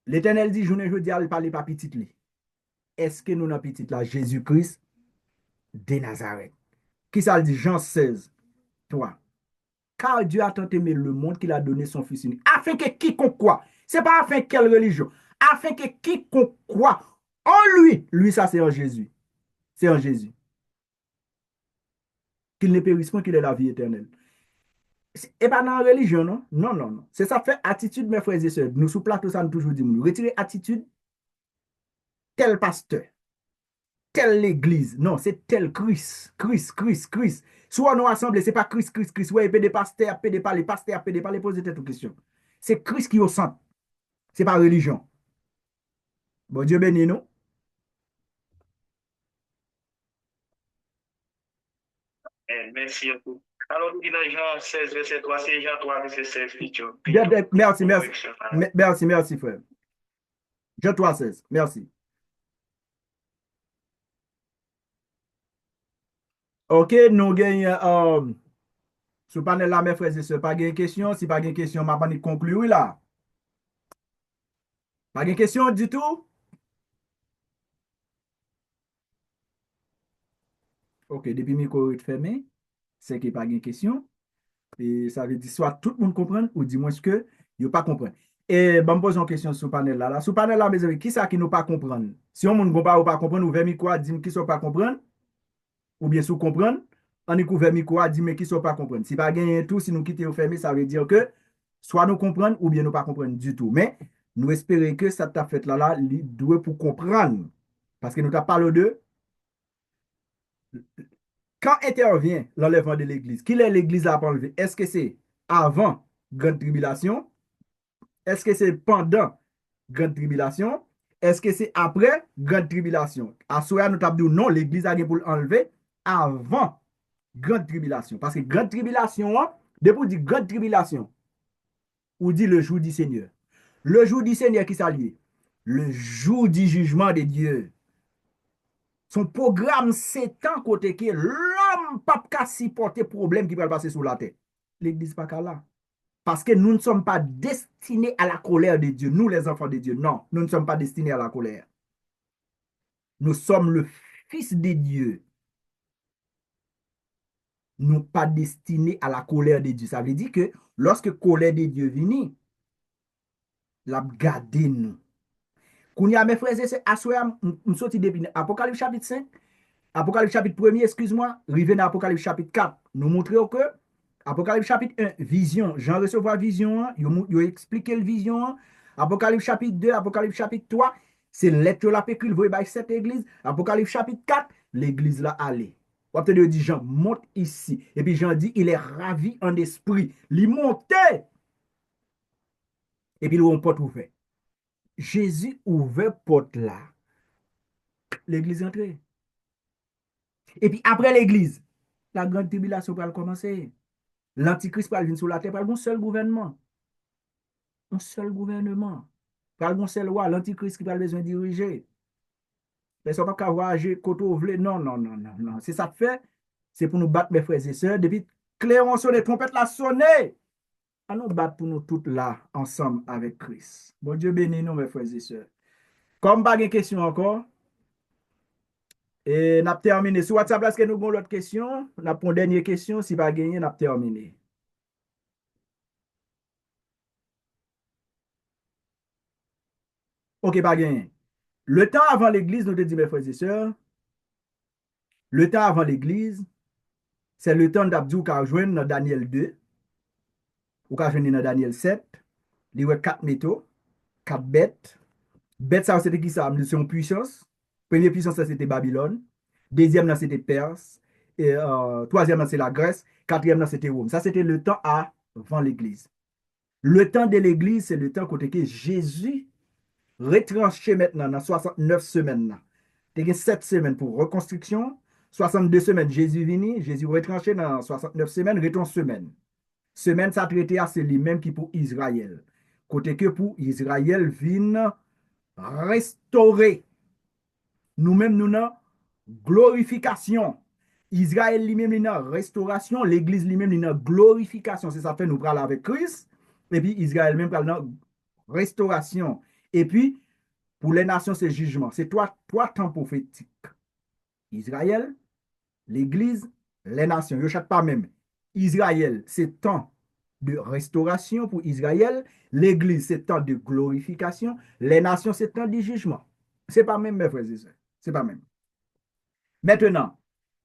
L'Éternel dit, je ne dis, elle parle pas petit. Est-ce que nous n'avons petit là, Jésus-Christ de Nazareth? Qui ça le dit? Jean 16, 3. Car Dieu a tant aimé le monde qu'il a donné son Fils unique. Afin que quiconque croit, c'est pas afin quelle religion, afin que quiconque croit en lui ça c'est en Jésus. C'est en Jésus. Qu'il ne périsse pas, qu'il ait la vie éternelle. Et pas dans la religion, non? Non, non, non. C'est ça fait attitude, mes frères et sœurs. Nous, sous plateau, ça nous toujours dit, nous retirez attitude, tel pasteur, telle l'église. Non, c'est tel Christ. Christ, Christ, Christ. Soit nous assemblés, c'est pas Christ, Christ, Christ. Ouais, PD pasteur, PD parler, pasteur, PD parler, posez toute question. C'est Christ qui est au centre. C'est pas religion. Bon Dieu béni nous. Merci beaucoup. Alors, il dans Jean 16, verset 3, c'est Jean 3, verset 16, plutôt. Merci, merci. Merci, merci, frère. Jean 3, 16. Merci. Ok, nous gagnons ce panel là, mes frères et sœurs, pas de question. Si pas de question, ma pas conclure là. Pas de question du tout? Ok, depuis le micro est fermé, c'est qu'il n'y a pas de question. Et ça veut dire soit tout le monde comprend ou du moins que il ne pas comprendre. Et bon, me pose une question sur le panel là. Sur le panel là, mes amis, qui ça qui ne pas comprendre? Si on ne comprend pas comprendre, ou vers micro, dit qui ne pas comprendre, ou bien sous comprendre, on est couvert micro, dit mais qui ne pas comprendre. Si pas gagner tout, si nous quittons fermé, ça veut dire que soit nous comprenons ou bien nous pas comprendre du tout. Mais nous espérons que ça t'a fait là, il doit pour comprendre. Parce que nous t'avons parlé de quand intervient l'enlèvement de l'Église, qui est l'Église à enlever? Est-ce que c'est avant grande tribulation? Est-ce que c'est pendant grande tribulation? Est-ce que c'est après grande tribulation? À ce moment, nous avons dit non, l'Église a pour l'enlever avant grande tribulation. Parce que grande tribulation, depuis dit grande tribulation, ou dit le jour du Seigneur. Le jour du Seigneur qui s'allie. Le jour du jugement de Dieu. Son programme s'étend côté que l'homme pas qu'à supporter problème qui va passer sur la tête. L'église pas qu'à là. Parce que nous ne sommes pas destinés à la colère de Dieu. Nous, les enfants de Dieu, non. Nous ne sommes pas destinés à la colère. Nous sommes le Fils de Dieu. Nous pas destinés à la colère de Dieu. Ça veut dire que lorsque colère de Dieu vient, la garder nous. Quand il y a mes frères et sœurs, nous sortis depuis Apocalypse chapitre 5. Apocalypse chapitre 1er, excuse-moi, rivé dans Apocalypse chapitre 4, nous montrons que Apocalypse chapitre 1, vision, Jean recevoir vision, il expliqué le vision. Apocalypse chapitre 2, Apocalypse chapitre 3, c'est lettre la pécule, voyez by cette église. Apocalypse chapitre 4, l'église là allée. Vous avez dit, Jean monte ici. Et puis Jean dit, il est ravi en esprit. Il monte. Et puis il a une porte ouverte. Jésus ouvert porte là. L'église entrée. Et puis après l'église, la grande tribulation va commencer. L'antichrist va venir sur la terre par un seul gouvernement. Un seul gouvernement. Par un seul roi, l'antichrist qui va besoin de diriger. Mais ça ne va pas voyager côté ouvlé. Non, non, non, non, non. C'est ça que fait. C'est pour nous battre, mes frères et sœurs. Depuis clairon sonné, trompette la sonné. À nous battre pour nous toutes là, ensemble avec Christ. Bon Dieu bénisse nous, mes frères et sœurs. Comme pas de question encore, et nous avons terminé. Sur WhatsApp, est-ce que nous avons l'autre question? Nous avons une dernière question. Si pas gagné, nous avons terminé. Ok, pas gagné. Le temps avant l'église, nous te dit, mes frères et sœurs, le temps avant l'église, c'est le temps d'Abdou qu'a joint dans Daniel 2, ou qu'a joint dans Daniel 7, il y a 4 métaux, 4 bêtes. Bêtes, ça, c'était qui ça? C'est une puissance. Première puissance, ça, c'était Babylone. Deuxième, c'était Perse. Et troisième, c'est la Grèce. Quatrième, c'était Rome. Ça, c'était le temps avant l'église. Le temps de l'église, c'est le temps côté que Jésus retranché maintenant dans 69 semaines. Il y a 7 semaines pour reconstruction, 62 semaines Jésus vini, Jésus retranché dans 69 semaines, retourne semaine. Semaine, ça traité c'est lui-même qui pour Israël. Côté que pour Israël, vient restaurer. Nous-mêmes, nous avons glorification. Israël lui-même, il a restauration. L'église lui-même, il a glorification. C'est ça fait nous parler avec Christ. Et puis, Israël même parle restauration. Et puis, pour les nations, c'est jugement. C'est trois temps prophétiques. Israël, l'Église, les nations. Je ne chaque pas même. Israël, c'est temps de restauration pour Israël. L'Église, c'est temps de glorification. Les nations, c'est temps de jugement. Ce n'est pas même, mes frères et sœurs. Ce n'est pas même. Maintenant,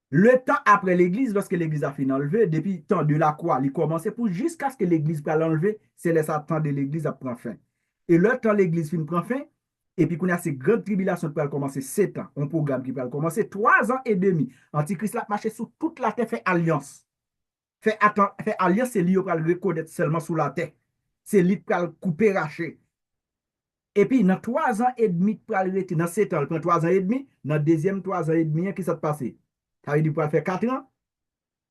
le temps après l'Église, lorsque l'Église a fini d'enlever, depuis le temps de la croix, il commençait pour jusqu'à ce que l'Église puisse l'enlever, c'est le temps de l'Église à prendre fin. Et le temps l'Église finit prend fin, Et puis, qu'on a ces grandes tribulations qui peuvent commencer 7 ans, un programme qui peut commencer 3 ans et demi. Antichrist a marché sur toute la terre, fait alliance. Fait alliance, c'est lui qui va le reconnaître seulement sous la terre. C'est lui qui va le couper, racher. Et puis, dans 3 ans et demi, dans 7 ans, il prend 3 ans et demi, dans le deuxième 3 ans et demi, qu'est-ce qui s'est passé? Ça veut dire qu'il faire 4 ans,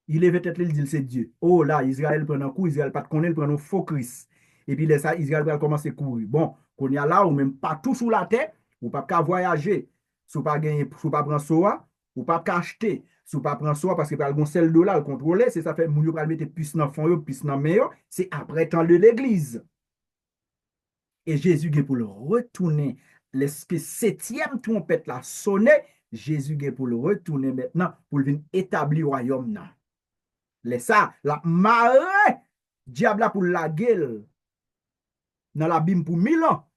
il est peut-être il dit c'est Dieu. Oh là, Israël prend un coup, Israël pas de connaître, il prend un faux Christ. Et puis, là, ça, Israël va commencer à courir. Bon, qu'on y a là, ou même partout sous la terre, ou pas qu'à voyager, si vous pas gagner, si vous pas prendre soa, ou pas qu'acheter, si vous pas prendre soa, parce que par exemple, c'est le dollar, le contrôler, c'est ça fait, moun yo pral mettre plus dans le fond, plus dans le meilleur, c'est après temps de l'église. Et Jésus est pour le retourner. Lorsque septième trompette la sonné, Jésus est pour le retourner maintenant pour venir établir le royaume. Laisse ça, la marée, diable pour la gueule dans l'abîme pour 1000 ans.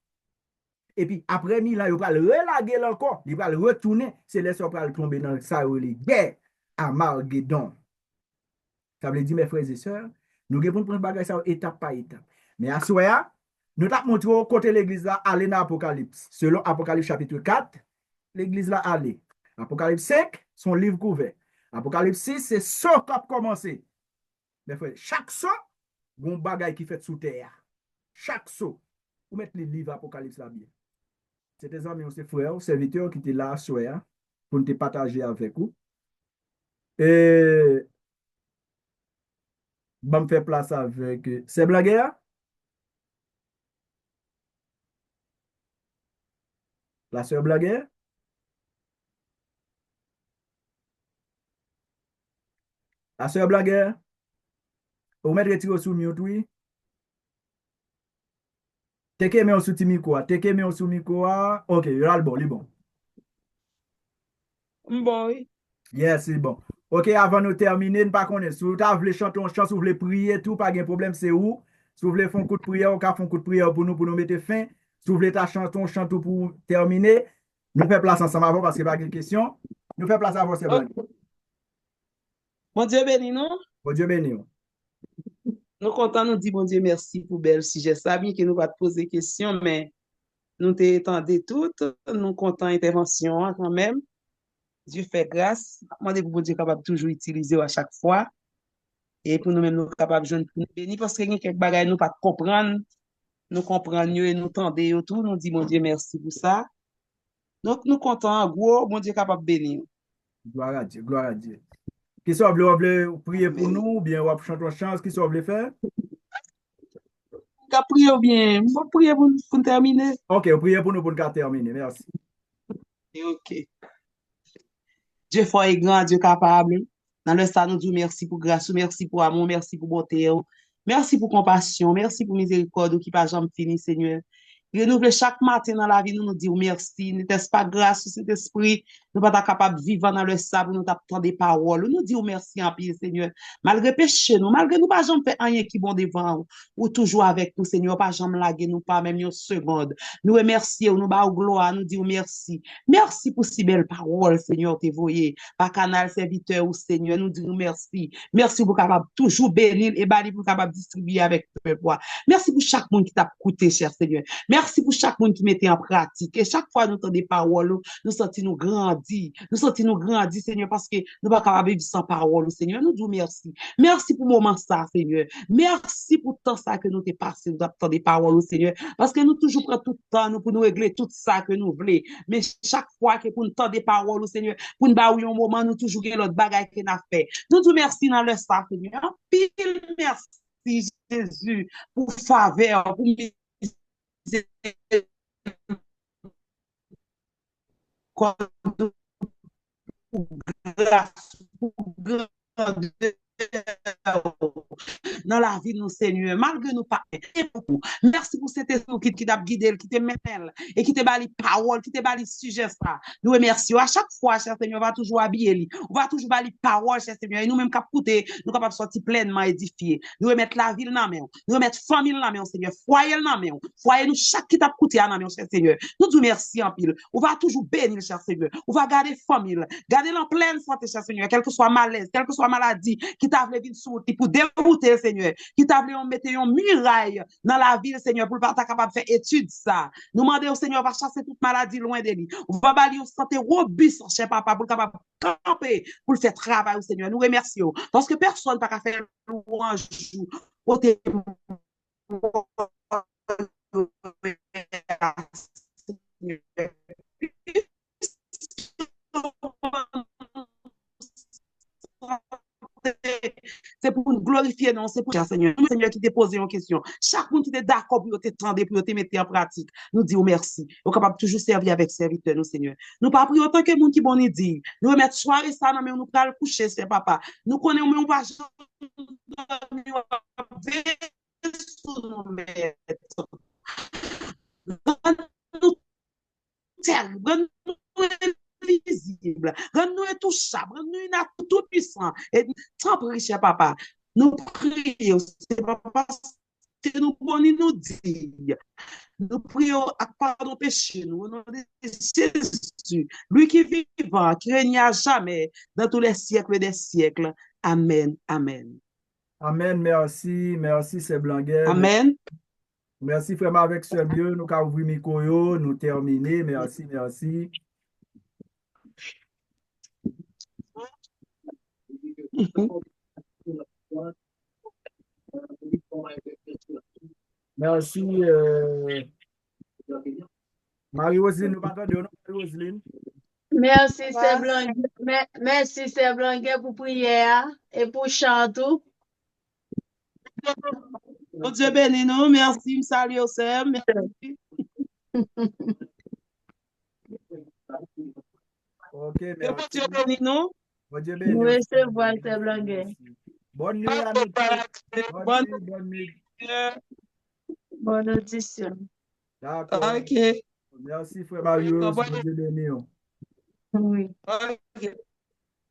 Et puis après 1000 ans, il va le relaguer encore, il va le retourner. C'est là qu'on va tomber dans ça, les guerres à Marguedon. Ça veut dire, mes frères et sœurs, nous devons prendre bagage ça étape par étape. Mais à ce moment, nous avons montré côté l'église là, aller dans l'Apocalypse. Selon Apocalypse chapitre 4, l'église là, aller. Apocalypse 5, son livre couvert. Apocalypse 6, c'est ça qui a commencé. Mes frères, chaque saut, il y a un bagage qui fait sous terre. Chaque saut. Vous mettez les livres Apocalypse là bien. C'est des amis, c'est frères, serviteurs qui étaient là à soir pour nous partager avec vous. Et je me fais place avec. C'est blagué? La sœur blagué? La sœur blagué? Vous mettez retiré sous mute, oui? Teke me sous timiko, teke me sous miko. Ok, il a le bon, il est bon. Bon, oui. Yes, c'est bon. Ok, avant de terminer, pas connaître. Si vous voulez chanter un chant, si vous voulez prier, tout, pas de problème, c'est où? Si vous voulez faire un coup de prière, on va faire un coup de prière pour nous mettre fin. Si vous voulez chanter un chant pour terminer, nous faisons place ensemble avant parce qu'il n'y a pas de question. Nous faisons place avant, c'est bon. Mon Dieu béni nous. Bon Dieu béni. Nous comptons nous dire, bon Dieu, merci pour bel sujet. Ça bien que nous va te poser question, mais nous t'étendons toutes. Nous comptons intervention quand même. Dieu fait grâce. Moi, bon Dieu capable toujours utiliser à chaque fois. Et pour nous-mêmes, nous capables de joindre pour nous bénir parce que y a quelques bagages nous pas comprendre. Nous comprenons mieux et nous tendons tout. Nous disons, mon Dieu, merci pour ça. Donc, nous comptons en gros, mon Dieu capable de bénir. Gloire à Dieu, gloire à Dieu. Qui soit voulez prier pour nous ou bien on va chanter une chance, qui soit voulez faire? Priez bien. Vous priez pour terminer. Ok, priez pour nous pour nous terminer. Merci. Ok. Dieu fort et grand, Dieu capable. Dans le stade, nous disons merci pour grâce, merci pour amour, merci pour bonté, merci pour compassion, merci pour miséricorde qui pas jamais fini, Seigneur. Renouveler chaque matin dans la vie, nous disons merci. N'était-ce pas grâce, cet esprit, nous pas capable de vivre dans le sable, nous t'attendons des paroles. Nous disons merci en pile, Seigneur. Malgré péché, nous, malgré nous pas jamais fait rien qui bon devant, ou toujours avec nous, Seigneur, pas jamais laguer nous, pas même une seconde. Nous remercions, nous bas gloire, nous disons merci. Merci pour si belles paroles, Seigneur, t'es voyé. Par canal serviteur ou Seigneur, nous disons merci. Merci pour capable toujours bénir et bali pour capable distribuer avec le peuple. Merci pour chaque monde qui t'a coûté, cher Seigneur. Merci pour chaque monde qui mettait en pratique. Et chaque fois, nous entendons des paroles, nous sentons nous grandir. Nous sentons nous grandir, Seigneur, parce que nous ne pouvons pas vivre sans parole, Seigneur. Nous disons merci. Merci pour le moment ça, Seigneur. Merci pour tout ça que nous t'es passé, nous entendons des paroles, Seigneur. Parce que nous toujours prenons tout le temps nous, pour nous régler tout ça que nous voulons. Mais chaque fois que pour nous entendre des paroles, Seigneur, pour nous bailler un moment, nous toujours l'autre bagaille qu'on a fait. Nous disons merci dans le ça, Seigneur. Pile merci, Jésus, pour faveur, pour dans la vie de nos Seigneur, malgré nous pas. Merci pour cet esprit qui t'a guidé, qui t'a mêlé et qui t'a bali parole, qui t'a bali sujet ça. Nous remercions à chaque fois, cher Seigneur, on va toujours habiller, on va toujours bali parole, cher Seigneur, et nous-mêmes capoter, nous capables de sortir pleinement édifiés. Nous remettre la ville dans main, nous remettre famille dans main, Seigneur, foyer dans main, foyer nous chaque qui t'a coûté dans main, cher Seigneur. Nous disons merci en pile. On va toujours bénir, cher Seigneur. On va garder famille, garder en pleine santé, cher Seigneur, quel que soit malaise, quelle que soit maladie, qui t'a voulu venir sur pour dérouter, Seigneur, qui t'a voulu mettre une muraille dans la ville, Seigneur, pour pas capable de faire étude ça. Nous demandons au Seigneur, va chasser toute maladie loin de lui. On va balayer une santé robuste, cher papa, pour capable de camper, pour le faire travail au Seigneur. Nous remercions. Parce que personne n'a pas faire louange au témoin. C'est pour nous glorifier, non, c'est pour le Seigneur. Le Seigneur qui t'a posé une question. Chaque monde qui est d'accord pour te tendre, pour te mettre en pratique, nous disons merci. Nous sommes capables de toujours servir avec serviteur, nous, Seigneur. Nous pas prions autant que monde qui bon nous dit. Nous remettre soirée ça, mais nous pas le coucher, c'est papa. Nous connaissons, mais on va rends-nous invisible, rends-nous intouchable, rends-nous tout puissant. Et sans prier, cher papa, nous prions, c'est papa, que nous pouvons nous dire. Nous prions à pardon péché, nous, au nom de Jésus, lui qui est vivant, qui règne à jamais, dans tous les siècles des siècles. Amen, amen. Amen, merci, merci, c'est Blanguet. Amen. Merci vraiment avec ce Dieu, nous avons ouvert micro, nous terminer. Merci, merci. Merci. Marie-Roseline, nous parlons de Marie-Roseline. Merci, c'est Blanguet. Merci, c'est Blanguet pour prière et pour chanter. Oh Dieu béni nous, merci, salut au Seigneur, merci. Ok, Que merci. bon Dieu béni nous. Bon Dieu béni. Nous recevons, c'est Blanguet. Bonne nuit à nous tous. Bonne nuit. Bonne audition. D'accord. Ok. Merci, frère Mario. Bon Dieu béni. Oui. Ok.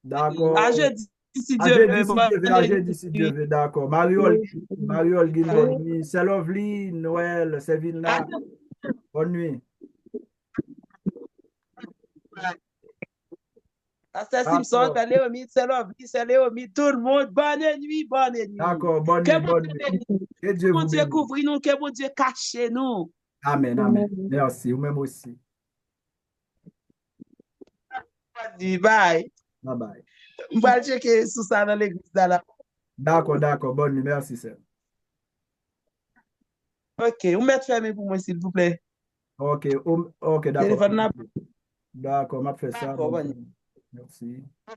D'accord. À jeudi, si À Dieu jeudi, veut. si Dieu veut. À jeudi, si Dieu veut. D'accord. Mariol, Guine, bonne nuit. C'est Lovely, Noël, c'est Vilna. Bonne nuit. C'est Simpson, c'est Léomide, c'est Lovely, c'est Léomide, tout le monde. Bonne nuit, bonne nuit. D'accord, bonne nuit, bonne nuit. Que Dieu vous bénisse. Couvre nous, que bon Dieu cache nous. Amen, amen. Merci, vous-même aussi. Bye. Bye bye. On va checker sous ça dans l'église. D'accord, d'accord, bonne nuit, merci, sir. Ok, vous mettez fermé pour moi, s'il vous plaît. Ok, ok, d'accord. Téléphone. D'accord, on m'a fait ça. D'accord, bonne nuit. Merci.